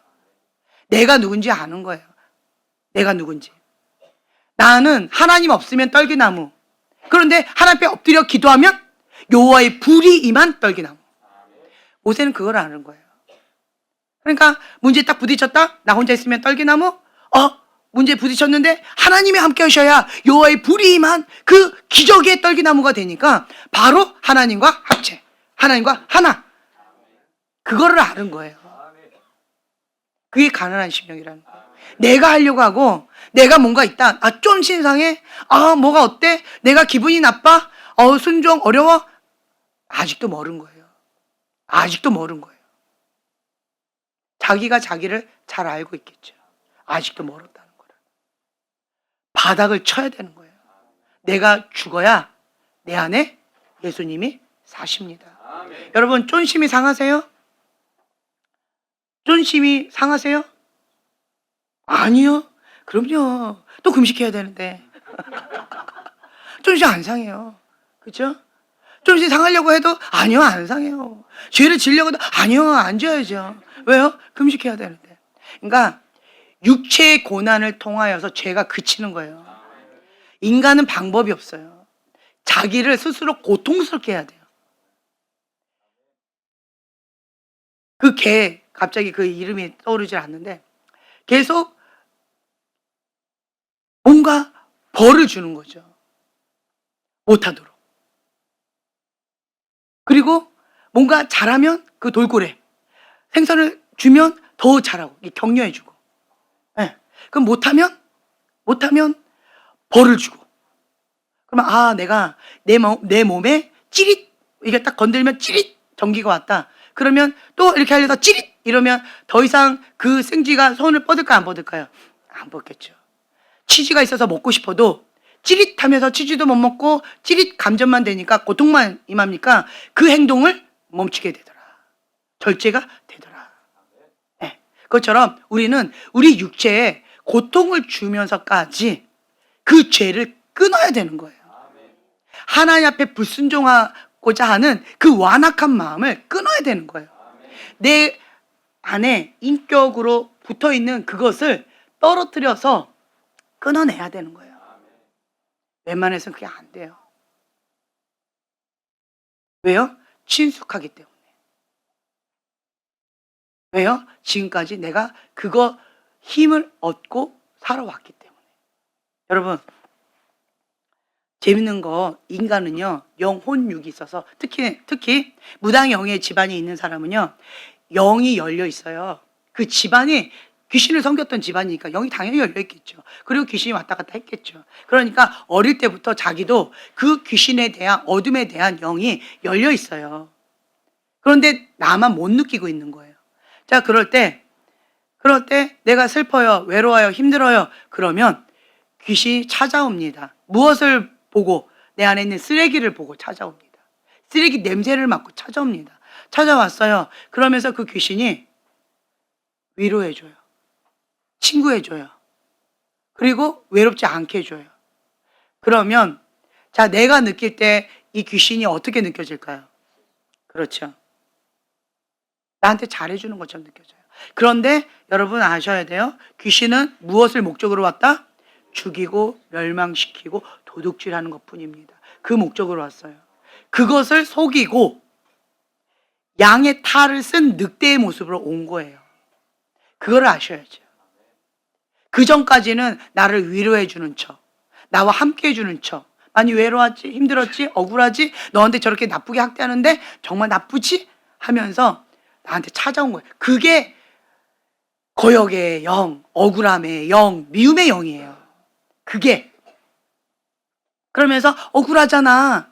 내가 누군지 아는 거예요. 내가 누군지. 나는 하나님 없으면 떨기나무. 그런데 하나님 앞에 엎드려 기도하면 여호와의 불이 임한 떨기나무. 모세는 그걸 아는 거예요. 그러니까 문제 딱 부딪혔다. 나 혼자 있으면 떨기나무. 문제 부딪혔는데 하나님이 함께 하셔야 여호와의 불이 임한 그 기적의 떨기나무가 되니까 바로 하나님과 합체. 하나님과 하나. 그거를 아는 거예요. 그게 가난한 심령이라는 거예요. 내가 하려고 하고 내가 뭔가 있다. 좀 신상해. 뭐가 어때? 내가 기분이 나빠? 순종 어려워? 아직도 멀은 거예요. 아직도 멀은 거예요. 자기가 자기를 잘 알고 있겠죠. 아직도 멀었다는 거를. 바닥을 쳐야 되는 거예요. 내가 죽어야 내 안에 예수님이 사십니다. 여러분 쫀심이 상하세요? 쫀심이 상하세요? 아니요. 그럼요. 또 금식해야 되는데. 쫀심 안 상해요. 그렇죠? 쫀심 상하려고 해도 아니요, 안 상해요. 죄를 지려고 해도 아니요, 안 져야죠. 왜요? 금식해야 되는데. 그러니까 육체의 고난을 통하여서 죄가 그치는 거예요. 인간은 방법이 없어요. 자기를 스스로 고통스럽게 해야 돼요. 그 개, 갑자기 그 이름이 떠오르질 않는데 계속 뭔가 벌을 주는 거죠. 못하도록. 그리고 뭔가 잘하면 그 돌고래. 생선을 주면 더 잘하고 격려해주고. 네. 그럼 못하면 벌을 주고. 그러면 아 내가 내 몸에 찌릿 이게 딱 건들면 찌릿 전기가 왔다. 그러면 또 이렇게 하려다 찌릿 이러면 더 이상 그 생쥐가 손을 뻗을까 안 뻗을까요? 안 뻗겠죠. 치즈가 있어서 먹고 싶어도 찌릿하면서 치즈도 못 먹고 찌릿 감전만 되니까 고통만 임합니까? 그 행동을 멈추게 되더라. 절제가 되더라. 네. 그것처럼 우리는 우리 육체에 고통을 주면서까지 그 죄를 끊어야 되는 거예요. 하나님 앞에 불순종하고자 하는 그 완악한 마음을 끊어야 되는 거예요. 내 안에 인격으로 붙어있는 그것을 떨어뜨려서 끊어내야 되는 거예요. 웬만해서는 그게 안 돼요. 왜요? 친숙하기 때문에. 왜요? 지금까지 내가 그거 힘을 얻고 살아왔기 때문에. 여러분 재밌는 거 인간은요 영혼육이 있어서 특히 무당영의 집안이 있는 사람은요 영이 열려 있어요. 그 집안이 귀신을 섬겼던 집안이니까 영이 당연히 열려 있겠죠. 그리고 귀신이 왔다 갔다 했겠죠. 그러니까 어릴 때부터 자기도 그 귀신에 대한 어둠에 대한 영이 열려 있어요. 그런데 나만 못 느끼고 있는 거예요. 자 그럴 때 내가 슬퍼요, 외로워요, 힘들어요. 그러면 귀신이 찾아옵니다. 무엇을 보고? 내 안에 있는 쓰레기를 보고 찾아옵니다. 쓰레기 냄새를 맡고 찾아옵니다. 찾아왔어요. 그러면서 그 귀신이 위로해줘요. 친구해줘요. 그리고 외롭지 않게 해줘요. 그러면 자 내가 느낄 때 이 귀신이 어떻게 느껴질까요? 그렇죠. 나한테 잘해주는 것처럼 느껴져요. 그런데 여러분 아셔야 돼요. 귀신은 무엇을 목적으로 왔다? 죽이고 멸망시키고 도둑질하는 것뿐입니다. 그 목적으로 왔어요. 그것을 속이고 양의 탈을 쓴 늑대의 모습으로 온 거예요. 그걸 아셔야죠. 그 전까지는 나를 위로해 주는 척, 나와 함께 해주는 척, 많이 외로웠지, 힘들었지, 억울하지, 너한테 저렇게 나쁘게 학대하는데 정말 나쁘지? 하면서 나한테 찾아온 거예요. 그게 거역의 영, 억울함의 영, 미움의 영이에요. 그게. 그러면서 억울하잖아.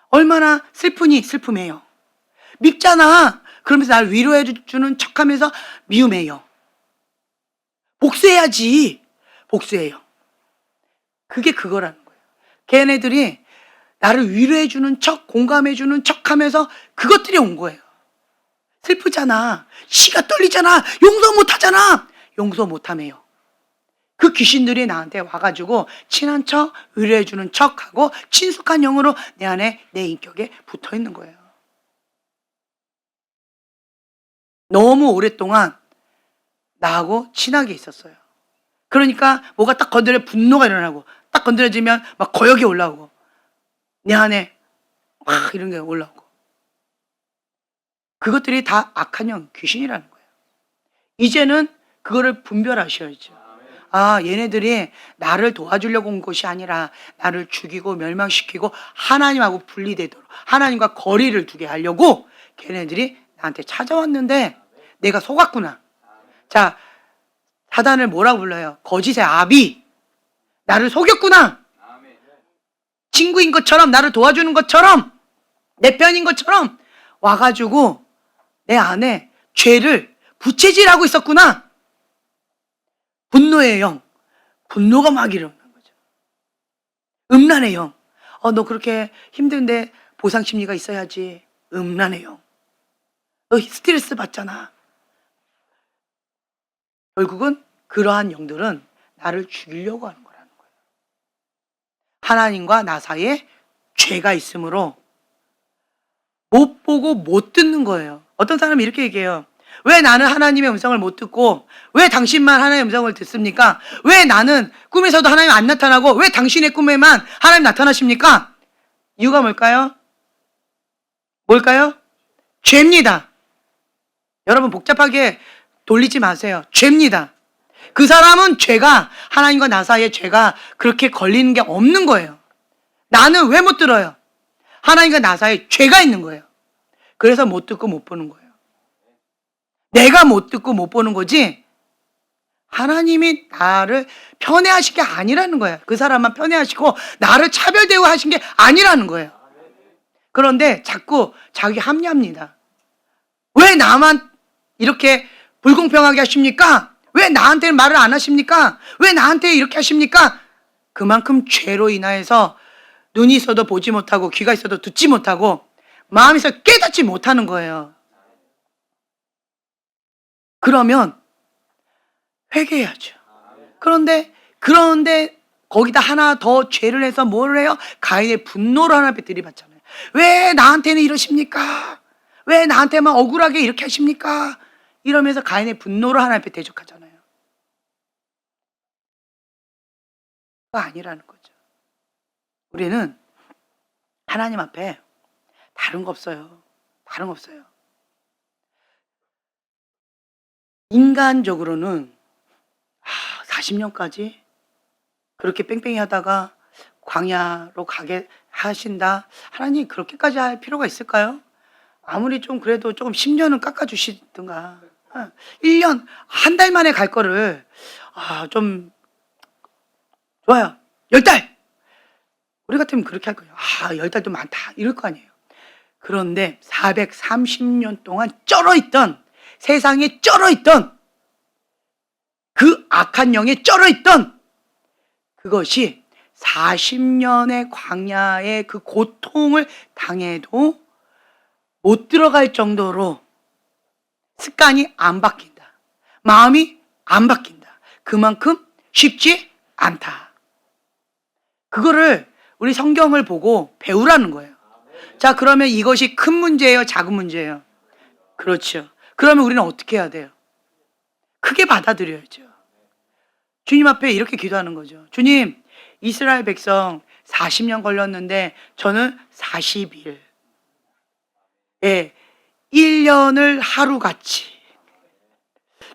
얼마나 슬프니? 슬픔의 영. 밉잖아. 그러면서 나를 위로해 주는 척하면서 미움의 영. 복수해야지. 복수의 영. 그게 그거라는 거예요. 걔네들이 나를 위로해 주는 척, 공감해 주는 척하면서 그것들이 온 거예요. 슬프잖아. 시가 떨리잖아. 용서 못하잖아. 용서 못하매요. 그 귀신들이 나한테 와가지고 친한 척, 위로해 주는 척하고 친숙한 영으로 내 안에 내 인격에 붙어 있는 거예요. 너무 오랫동안 나하고 친하게 있었어요. 그러니까 뭐가 딱 건드려 분노가 일어나고 딱 건드려지면 막 거역이 올라오고 내 안에 막 이런 게 올라오고 그것들이 다 악한 영, 귀신이라는 거예요. 이제는 그거를 분별하셔야죠. 아, 얘네들이 나를 도와주려고 온 것이 아니라 나를 죽이고 멸망시키고 하나님하고 분리되도록 하나님과 거리를 두게 하려고 걔네들이 나한테 찾아왔는데 내가 속았구나. 자, 사단을 뭐라고 불러요? 거짓의 아비. 나를 속였구나. 친구인 것처럼 나를 도와주는 것처럼 내 편인 것처럼 와가지고 내 안에 죄를 부채질하고 있었구나. 분노의 영. 분노가 막 일어나는 거죠. 음란의 영. 너 그렇게 힘든데 보상 심리가 있어야지. 음란의 영. 너 스트레스 받잖아. 결국은 그러한 영들은 나를 죽이려고 하는 거라는 거예요. 하나님과 나 사이에 죄가 있으므로 못 보고 못 듣는 거예요. 어떤 사람이 이렇게 얘기해요. 왜 나는 하나님의 음성을 못 듣고 왜 당신만 하나님의 음성을 듣습니까? 왜 나는 꿈에서도 하나님 안 나타나고 왜 당신의 꿈에만 하나님 나타나십니까? 이유가 뭘까요? 뭘까요? 죄입니다. 여러분 복잡하게 돌리지 마세요. 죄입니다. 그 사람은 죄가 하나님과 나 사이에 죄가 그렇게 걸리는 게 없는 거예요. 나는 왜 못 들어요? 하나님과 나 사이에 죄가 있는 거예요. 그래서 못 듣고 못 보는 거예요. 내가 못 듣고 못 보는 거지 하나님이 나를 편애하신 게 아니라는 거예요. 그 사람만 편애하시고 나를 차별 대우하신 게 아니라는 거예요. 그런데 자꾸 자기 합리합니다. 왜 나만 이렇게 불공평하게 하십니까? 왜 나한테는 말을 안 하십니까? 왜 나한테 이렇게 하십니까? 그만큼 죄로 인하여서 눈이 있어도 보지 못하고 귀가 있어도 듣지 못하고 마음에서 깨닫지 못하는 거예요. 그러면 회개해야죠. 그런데 거기다 하나 더 죄를 해서 뭘 해요? 가인의 분노를 하나 앞에 들이받잖아요. 왜 나한테는 이러십니까? 왜 나한테만 억울하게 이렇게 하십니까? 이러면서 가인의 분노를 하나 앞에 대적하잖아요. 그거 아니라는 거죠. 우리는 하나님 앞에 다른 거 없어요. 다른 거 없어요. 인간적으로는 40년까지 그렇게 뺑뺑이 하다가 광야로 가게 하신다. 하나님 그렇게까지 할 필요가 있을까요? 아무리 좀 그래도 조금 10년은 깎아주시든가 1년 한 달 만에 갈 거를 좀 좋아요. 10달 우리 같으면 그렇게 할 거예요. 10달도 많다 이럴 거 아니에요. 그런데 430년 동안 쩔어있던 세상에 쩔어있던 그 악한 영에 쩔어있던 그것이 40년의 광야의 그 고통을 당해도 못 들어갈 정도로 습관이 안 바뀐다. 마음이 안 바뀐다. 그만큼 쉽지 않다. 그거를 우리 성경을 보고 배우라는 거예요. 자, 그러면 이것이 큰 문제예요? 작은 문제예요? 그렇죠. 그러면 우리는 어떻게 해야 돼요? 크게 받아들여야죠. 주님 앞에 이렇게 기도하는 거죠. 주님, 이스라엘 백성 40년 걸렸는데 저는 40일. 1년을 하루같이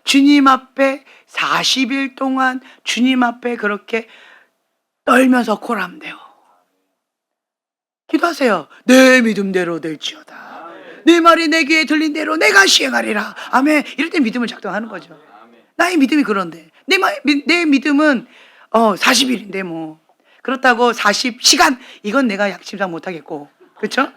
주님 앞에 40일 동안 주님 앞에 그렇게 떨면서 코람대요. 기도하세요. 내 믿음대로 될지어다. 내 말이 내 귀에 들린 대로 내가 시행하리라. 아멘. 이럴 때 믿음을 작동하는 거죠. 나의 믿음이 그런데 내 믿음은 40일인데 뭐 그렇다고 40시간 이건 내가 약심상 못하겠고 그렇죠?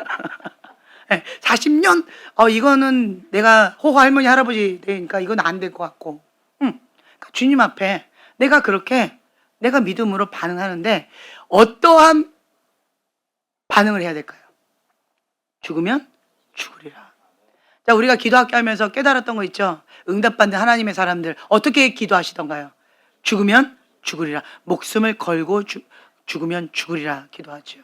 40년 이거는 내가 호호 할머니 할아버지 되니까 이건 안 될 것 같고 그러니까 주님 앞에 내가 그렇게 내가 믿음으로 반응하는데 어떠한 반응을 해야 될까요? 죽으면 죽으리라. 자, 우리가 기도학교 하면서 깨달았던 거 있죠? 응답받는 하나님의 사람들 어떻게 기도하시던가요? 죽으면 죽으리라. 목숨을 걸고 죽으면 죽으리라 기도하죠.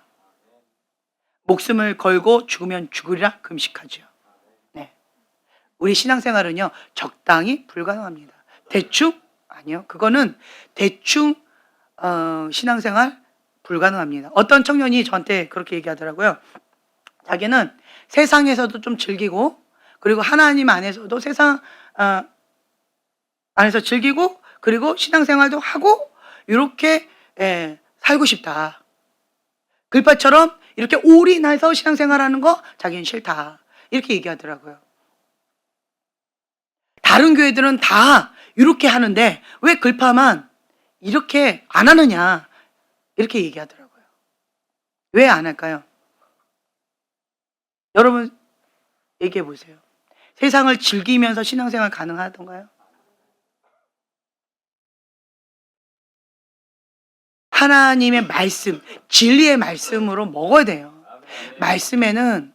목숨을 걸고 죽으면 죽으리라 금식하죠. 네. 우리 신앙생활은요 적당히 불가능합니다. 대충 아니요. 그거는 대충 신앙생활 불가능합니다. 어떤 청년이 저한테 그렇게 얘기하더라고요. 자기는 세상에서도 좀 즐기고 그리고 하나님 안에서도 세상 안에서 즐기고 그리고 신앙생활도 하고 이렇게 살고 싶다. 글파처럼 이렇게 올인해서 신앙생활하는 거 자기는 싫다. 이렇게 얘기하더라고요. 다른 교회들은 다 이렇게 하는데 왜 글파만 이렇게 안 하느냐 이렇게 얘기하더라고요. 왜 안 할까요? 여러분 얘기해 보세요. 세상을 즐기면서 신앙생활 가능하던가요? 하나님의 말씀, 진리의 말씀으로 먹어야 돼요. 말씀에는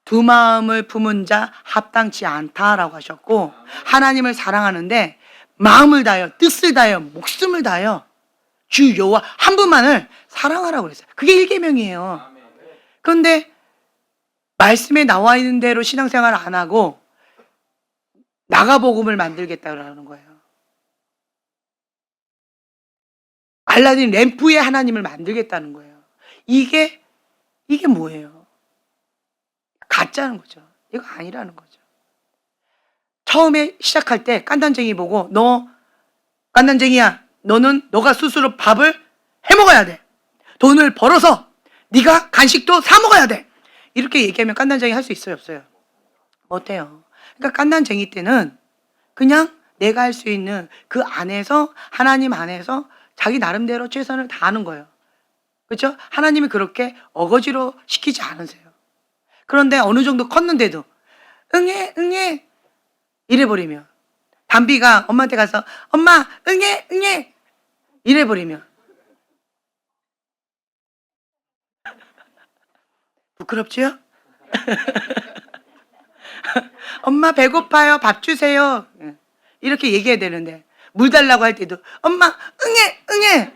두 마음을 품은 자 합당치 않다라고 하셨고 하나님을 사랑하는데 마음을 다하여 뜻을 다하여 목숨을 다하여 주 여호와 한 분만을 사랑하라고 그랬어요. 그게 1계명이에요. 그런데 말씀에 나와 있는 대로 신앙생활을 안 하고 나가복음을 만들겠다라는 거예요. 알라딘 램프의 하나님을 만들겠다는 거예요. 이게 뭐예요? 가짜는 거죠. 이거 아니라는 거죠. 처음에 시작할 때 깐난쟁이 보고 너 깐난쟁이야. 너가 스스로 밥을 해 먹어야 돼. 돈을 벌어서 네가 간식도 사 먹어야 돼. 이렇게 얘기하면 깐난쟁이 할 수 있어요, 없어요? 못해요. 그러니까 깐난쟁이 때는 그냥 내가 할 수 있는 그 안에서 하나님 안에서 자기 나름대로 최선을 다하는 거예요. 그렇죠? 하나님이 그렇게 어거지로 시키지 않으세요. 그런데 어느 정도 컸는데도 응애 이래버리면, 담비가 엄마한테 가서 엄마 응애 이래버리면 부끄럽지요? 엄마 배고파요, 밥 주세요, 이렇게 얘기해야 되는데, 물 달라고 할 때도 엄마 응애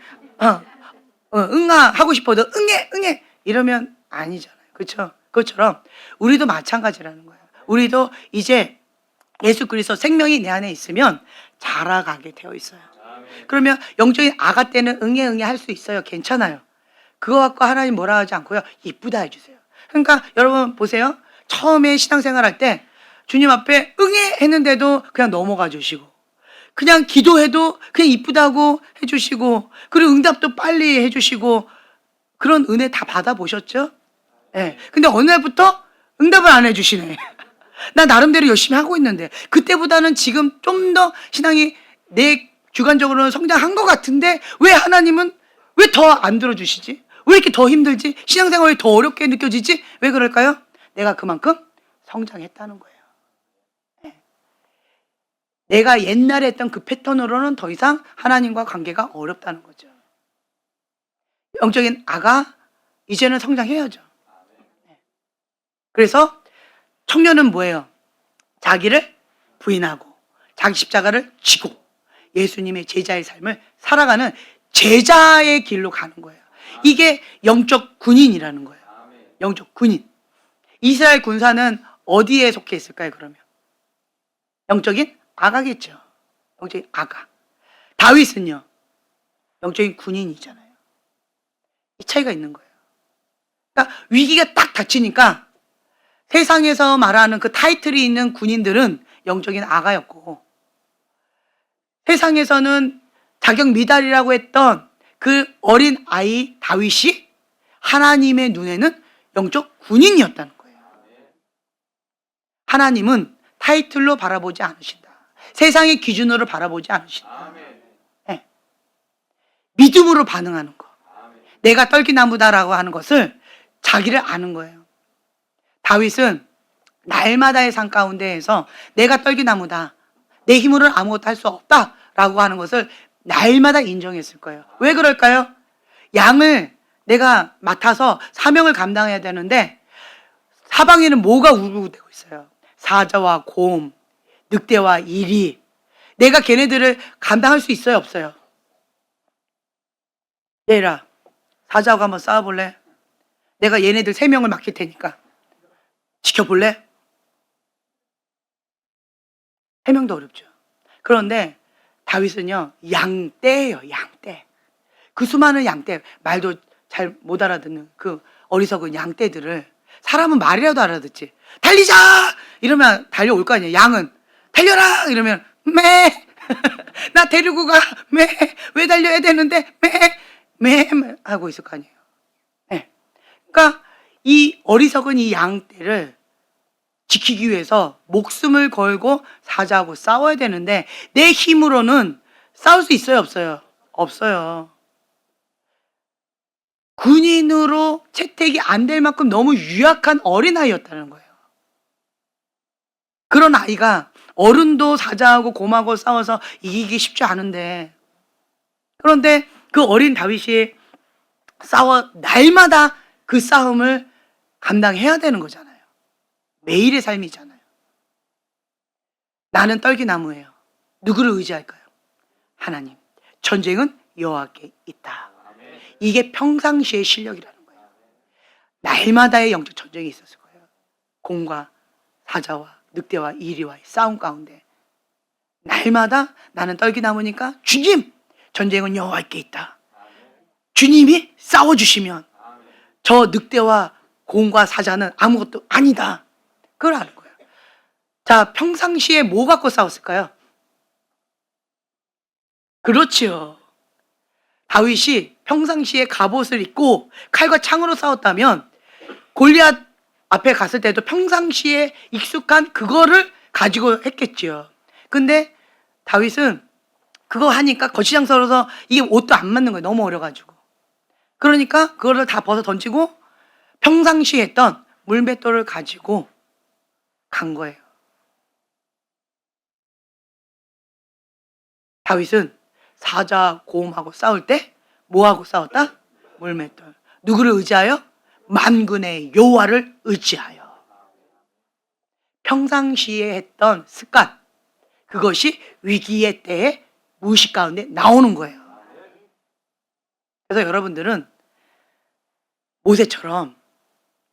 응아 하고 싶어도 응애 이러면 아니잖아요. 그렇죠? 그것처럼 우리도 마찬가지라는 거예요. 우리도 이제 예수 그리스도 생명이 내 안에 있으면 자라가게 되어 있어요. 그러면 영적인 아가 때는 응애 할 수 있어요. 괜찮아요. 그거 갖고 하나님 뭐라 하지 않고요, 이쁘다 해주세요. 그러니까 여러분 보세요. 처음에 신앙생활 할 때 주님 앞에 응애 했는데도 그냥 넘어가 주시고, 그냥 기도해도 그냥 이쁘다고 해주시고, 그리고 응답도 빨리 해주시고, 그런 은혜 다 받아보셨죠? 네. 근데 어느 날부터 응답을 안 해주시네. 나 나름대로 열심히 하고 있는데, 그때보다는 지금 좀 더 신앙이 내 주관적으로는 성장한 것 같은데, 왜 하나님은 왜 더 안 들어주시지? 왜 이렇게 더 힘들지? 신앙생활이 더 어렵게 느껴지지? 왜 그럴까요? 내가 그만큼 성장했다는 거예요. 내가 옛날에 했던 그 패턴으로는 더 이상 하나님과 관계가 어렵다는 거죠. 영적인 아가 이제는 성장해야죠. 그래서 청년은 뭐예요? 자기를 부인하고 자기 십자가를 지고 예수님의 제자의 삶을 살아가는 제자의 길로 가는 거예요. 이게 영적 군인이라는 거예요. 영적 군인. 이스라엘 군사는 어디에 속해 있을까요, 그러면? 영적인 아가겠죠. 영적인 아가. 다윗은요, 영적인 군인이잖아요. 이 차이가 있는 거예요. 그러니까 위기가 딱 닥치니까 세상에서 말하는 그 타이틀이 있는 군인들은 영적인 아가였고, 세상에서는 자격 미달이라고 했던 그 어린 아이 다윗이 하나님의 눈에는 영적 군인이었다는 거예요. 하나님은 타이틀로 바라보지 않으신다. 세상의 기준으로 바라보지 않으신다. 네. 믿음으로 반응하는 거. 내가 떨기나무다라고 하는 것을 자기를 아는 거예요. 다윗은 날마다의 삶 가운데에서 내가 떨기나무다, 내 힘으로는 아무것도 할 수 없다라고 하는 것을 날마다 인정했을 거예요. 왜 그럴까요? 양을 내가 맡아서 사명을 감당해야 되는데 사방에는 뭐가 우르르되고 있어요? 사자와 곰, 늑대와 이리. 내가 걔네들을 감당할 수 있어요, 없어요? 얘라, 사자하고 한번 싸워볼래? 내가 얘네들 3명을 맡길 테니까 지켜볼래? 3명도 어렵죠. 그런데 다윗은요, 양떼예요, 양떼. 그 수많은 양떼, 말도 잘 못 알아듣는 그 어리석은 양떼들을, 사람은 말이라도 알아듣지, 달리자! 이러면 달려올 거 아니에요. 양은 달려라! 이러면 매! 나 데리고 가! 매! 왜 달려야 되는데? 매! 하고 있을 거 아니에요. 네. 그러니까 이 어리석은 이 양떼를 지키기 위해서 목숨을 걸고 사자하고 싸워야 되는데 내 힘으로는 싸울 수 있어요, 없어요? 없어요. 군인으로 채택이 안 될 만큼 너무 유약한 어린아이였다는 거예요. 그런 아이가 어른도 사자하고 곰하고 싸워서 이기기 쉽지 않은데, 그런데 그 어린 다윗이 날마다 그 싸움을 감당해야 되는 거잖아요. 매일의 삶이잖아요. 나는 떨기나무예요. 누구를 의지할까요? 하나님. 전쟁은 여호와께 있다. 이게 평상시의 실력이라는 거예요. 날마다의 영적 전쟁이 있었을 거예요. 곰과 사자와 늑대와 이리와의 싸움 가운데 날마다 나는 떨기나무니까 주님, 전쟁은 여호와께 있다. 주님이 싸워주시면 저 늑대와 곰과 사자는 아무것도 아니다. 그걸 아는 거예요. 자, 평상시에 뭐 갖고 싸웠을까요? 그렇지요. 다윗이 평상시에 갑옷을 입고 칼과 창으로 싸웠다면 골리앗 앞에 갔을 때도 평상시에 익숙한 그거를 가지고 했겠지요. 근데 다윗은 그거 하니까 거치장스러워서 이게 옷도 안 맞는 거예요. 너무 어려가지고. 그러니까 그거를 다 벗어 던지고 평상시에 했던 물맷돌을 가지고 간 거예요. 다윗은 사자, 곰하고 싸울 때 뭐하고 싸웠다? 물맷돌. 누구를 의지하여? 만군의 여호와를 의지하여. 평상시에 했던 습관, 그것이 위기의 때에 무의식 가운데 나오는 거예요. 그래서 여러분들은 모세처럼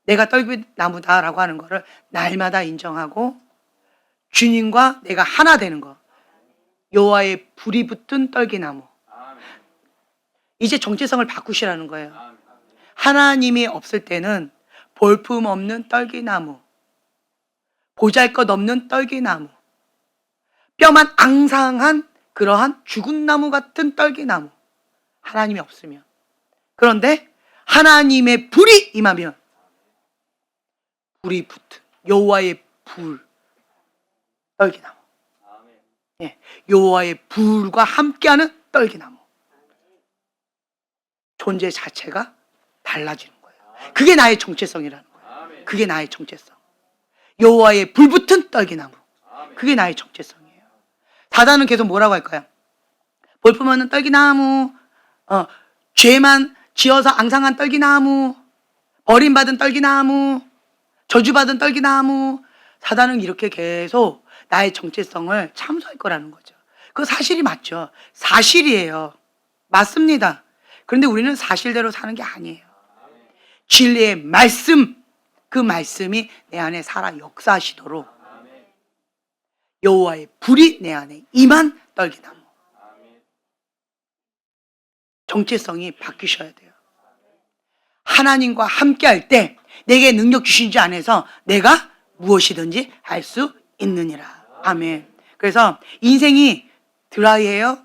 내가 떨기나무다라고 하는 거를 날마다 인정하고 주님과 내가 하나 되는 거, 여호와의 불이 붙은 떨기나무. 이제 정체성을 바꾸시라는 거예요. 하나님이 없을 때는 볼품 없는 떨기나무, 보잘것 없는 떨기나무, 뼈만 앙상한 그러한 죽은 나무 같은 떨기나무. 하나님이 없으면. 그런데 하나님의 불이 임하면 불이 붙은 여호와의 불, 떨기나무. 예, 여호와의 불과 함께하는 떨기나무. 존재 자체가 달라지는 거예요. 그게 나의 정체성이라는 거예요. 그게 나의 정체성. 여호와의 불 붙은 떨기나무. 그게 나의 정체성이에요. 사단은 계속 뭐라고 할까요? 볼품 없는 떨기나무, 죄만 지어서 앙상한 떨기나무, 버림받은 떨기나무, 저주받은 떨기나무. 사단은 이렇게 계속 나의 정체성을 참소할 거라는 거죠. 그 사실이 맞죠. 사실이에요. 맞습니다. 그런데 우리는 사실대로 사는 게 아니에요. 진리의 말씀, 그 말씀이 내 안에 살아 역사하시도록 여호와의 불이 내 안에 임한 떨기나무. 정체성이 바뀌셔야 돼요. 하나님과 함께 할 때 내게 능력 주신 지 안에서 내가 무엇이든지 할 수 있느니라. 아멘. 그래서 인생이 드라이해요?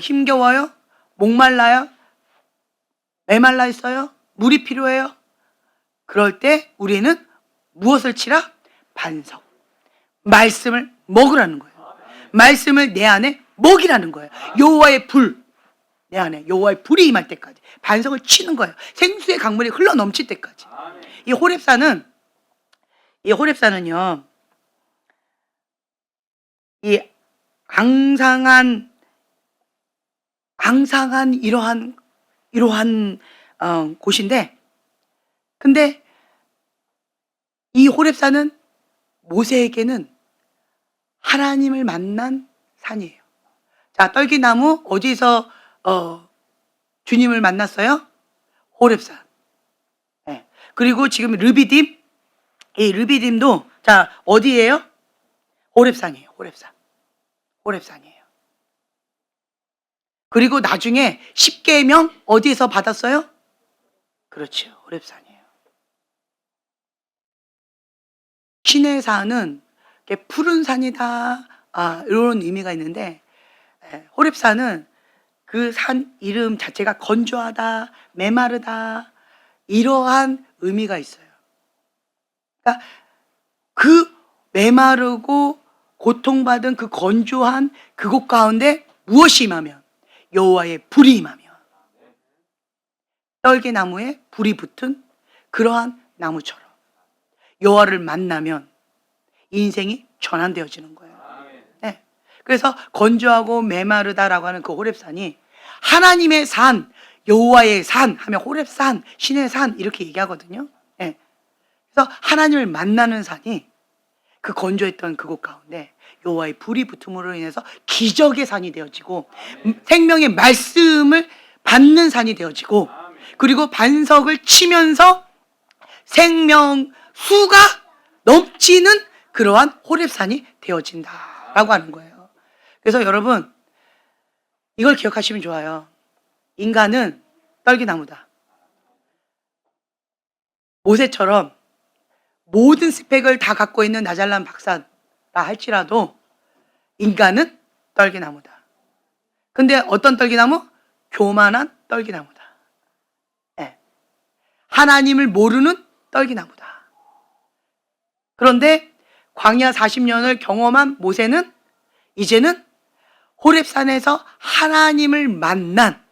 힘겨워요? 목말라요? 메말라 있어요? 물이 필요해요? 그럴 때 우리는 무엇을 치라? 반석. 말씀을 먹으라는 거예요. 말씀을 내 안에 먹이라는 거예요. 여호와의 불, 내 안에 여호와의 불이 임할 때까지 반석을 치는 거예요. 생수의 강물이 흘러 넘칠 때까지. 이 호렙산은요, 이 앙상한 이러한 곳인데, 근데 이 호렙산은 모세에게는 하나님을 만난 산이에요. 자, 떨기나무 어디서 주님을 만났어요? 호렙산. 네. 그리고 지금 르비딤, 이 르비딤도 자 어디예요? 호렙산이에요. 호렙산이에요. 그리고 나중에 십계명 어디에서 받았어요? 그렇죠. 호렙산이에요. 시내산은 푸른 산이다, 이런 의미가 있는데, 호렙산은 그 산 이름 자체가 건조하다, 메마르다, 이러한 의미가 있어요. 그러니까 그 메마르고 고통받은 그 건조한 그곳 가운데 무엇이 임하면? 여호와의 불이 임하면, 떨기나무에 불이 붙은 그러한 나무처럼 여호와를 만나면 인생이 전환되어지는 거예요. 네. 그래서 건조하고 메마르다라고 하는 그 호렙산이 하나님의 산, 여호와의 산 하면 호렙산, 신의 산 이렇게 얘기하거든요. 네. 그래서 하나님을 만나는 산이 그 건조했던 그곳 가운데 여호와의 불이 붙음으로 인해서 기적의 산이 되어지고, 생명의 말씀을 받는 산이 되어지고, 그리고 반석을 치면서 생명 수가 넘치는 그러한 호렙산이 되어진다라고 하는 거예요. 그래서 여러분 이걸 기억하시면 좋아요. 인간은 떨기나무다. 모세처럼 모든 스펙을 다 갖고 있는 나잘난 박사라 할지라도 인간은 떨기나무다. 근데 어떤 떨기나무? 교만한 떨기나무다. 네. 하나님을 모르는 떨기나무다. 그런데 광야 40년을 경험한 모세는 이제는 호렙산에서 하나님을 만난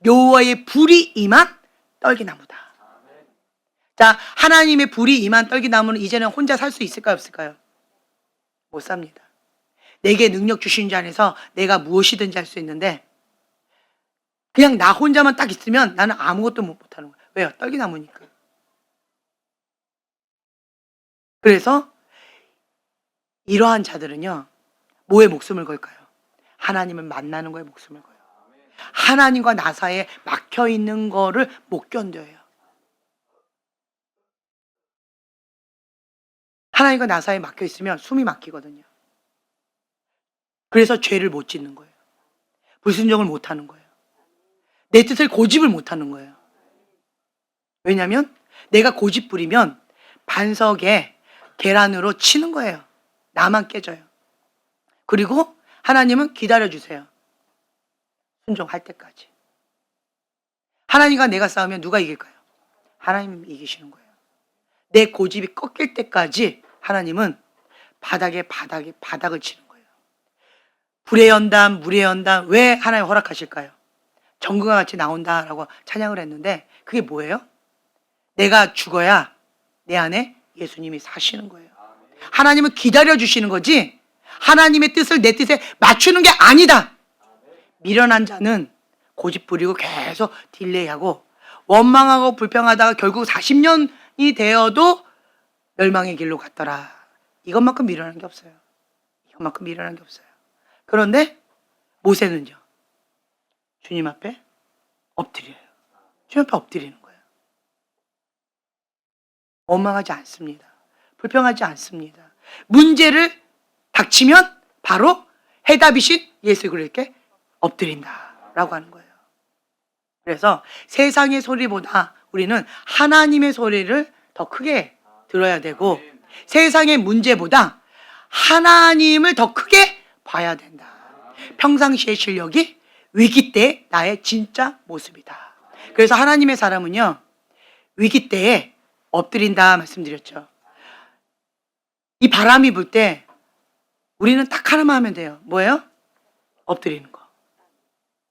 여호와의 불이 임한 떨기나무다. 자, 하나님의 불이 임한 떨기나무는 이제는 혼자 살 수 있을까요, 없을까요? 못 삽니다. 내게 능력 주신 자 안에서 내가 무엇이든지 할 수 있는데 그냥 나 혼자만 딱 있으면 나는 아무것도 못하는 거예요. 왜요? 떨기나무니까. 그래서 이러한 자들은요, 뭐에 목숨을 걸까요? 하나님을 만나는 거에 목숨을 걸어요. 하나님과 나 사이에 막혀 있는 거를 못 견뎌요. 하나님과 나 사이에 막혀 있으면 숨이 막히거든요. 그래서 죄를 못 짓는 거예요. 불순종을 못 하는 거예요. 내 뜻을 고집을 못 하는 거예요. 왜냐하면 내가 고집 부리면 반석에 계란으로 치는 거예요. 나만 깨져요. 그리고 하나님은 기다려주세요. 순종할 때까지. 하나님과 내가 싸우면 누가 이길까요? 하나님이 이기시는 거예요. 내 고집이 꺾일 때까지 하나님은 바닥을 치는 거예요. 불의 연단, 물의 연단, 왜 하나님 허락하실까요? 정금과 같이 나온다라고 찬양을 했는데 그게 뭐예요? 내가 죽어야 내 안에 예수님이 사시는 거예요. 하나님은 기다려주시는 거지 하나님의 뜻을 내 뜻에 맞추는 게 아니다. 미련한 자는 고집 부리고 계속 딜레이하고 원망하고 불평하다가 결국 40년이 되어도 멸망의 길로 갔더라. 이것만큼 미련한 게 없어요. 이것만큼 미련한 게 없어요. 그런데 모세는요, 주님 앞에 엎드려요. 주님 앞에 엎드리는 거예요. 원망하지 않습니다. 불평하지 않습니다. 문제를 닥치면 바로 해답이신 예수 그리스도께 엎드린다라고 하는 거예요. 그래서 세상의 소리보다 우리는 하나님의 소리를 더 크게 들어야 되고 세상의 문제보다 하나님을 더 크게 봐야 된다. 평상시의 실력이 위기 때 나의 진짜 모습이다. 그래서 하나님의 사람은요, 위기 때에 엎드린다 말씀드렸죠. 이 바람이 불 때 우리는 딱 하나만 하면 돼요. 뭐예요? 엎드리는 거.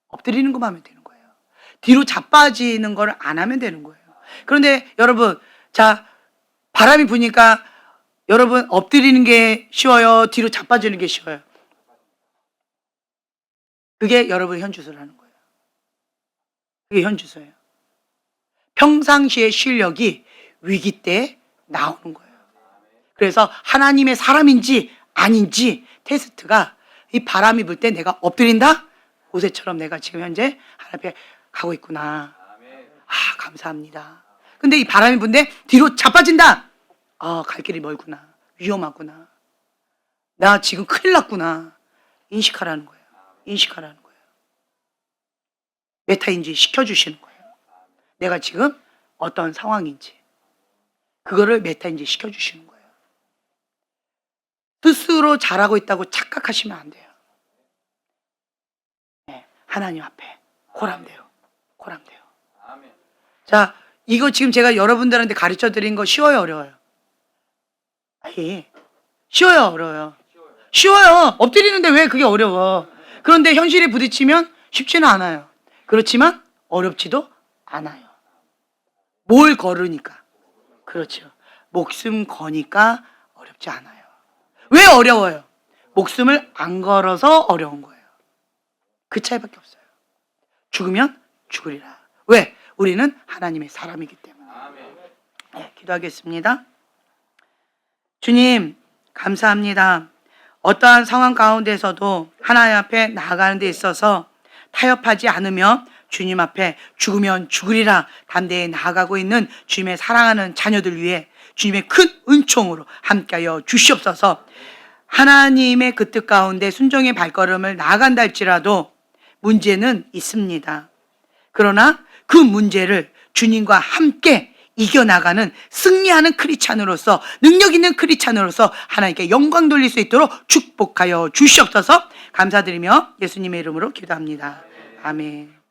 엎드리는 것만 하면 되는 거예요. 뒤로 자빠지는 걸 안 하면 되는 거예요. 그런데 여러분, 자, 바람이 부니까 여러분 엎드리는 게 쉬워요? 뒤로 자빠지는 게 쉬워요? 그게 여러분 현주소라는 거예요. 그게 현주소예요. 평상시의 실력이 위기 때 나오는 거예요. 그래서 하나님의 사람인지 아닌지 테스트가 이 바람이 불 때 내가 엎드린다? 모세처럼 내가 지금 현재 하나님 앞에 가고 있구나. 아, 감사합니다. 근데 이 바람이 부는데 뒤로 자빠진다. 아, 갈 길이 멀구나. 위험하구나. 나 지금 큰일 났구나. 인식하라는 거예요. 인식하라는 거예요. 메타인지 시켜주시는 거예요. 내가 지금 어떤 상황인지 그거를 메타인지 시켜주시는 거예요. 스스로 잘하고 있다고 착각하시면 안 돼요. 네, 하나님 앞에 고람돼요. 고람돼요. 자, 이거 지금 제가 여러분들한테 가르쳐 드린 거 쉬워요, 어려워요? 아니, 쉬워요, 어려워요? 쉬워요. 엎드리는데 왜 그게 어려워? 그런데 현실에 부딪히면 쉽지는 않아요. 그렇지만 어렵지도 않아요. 뭘 걸으니까. 그렇죠. 목숨 거니까 어렵지 않아요. 왜 어려워요? 목숨을 안 걸어서 어려운 거예요. 그 차이밖에 없어요. 죽으면 죽으리라. 왜? 우리는 하나님의 사람이기 때문에. 네, 기도하겠습니다. 주님, 감사합니다. 어떠한 상황 가운데서도 하나님 앞에 나아가는 데 있어서 타협하지 않으며 주님 앞에 죽으면 죽으리라 담대히 나아가고 있는 주님의 사랑하는 자녀들 위해 주님의 큰 은총으로 함께하여 주시옵소서. 하나님의 그 뜻 가운데 순종의 발걸음을 나아간다 할지라도 문제는 있습니다. 그러나 그 문제를 주님과 함께 이겨나가는 승리하는 크리스찬으로서 능력 있는 크리스찬으로서 하나님께 영광 돌릴 수 있도록 축복하여 주시옵소서. 감사드리며 예수님의 이름으로 기도합니다. 아멘.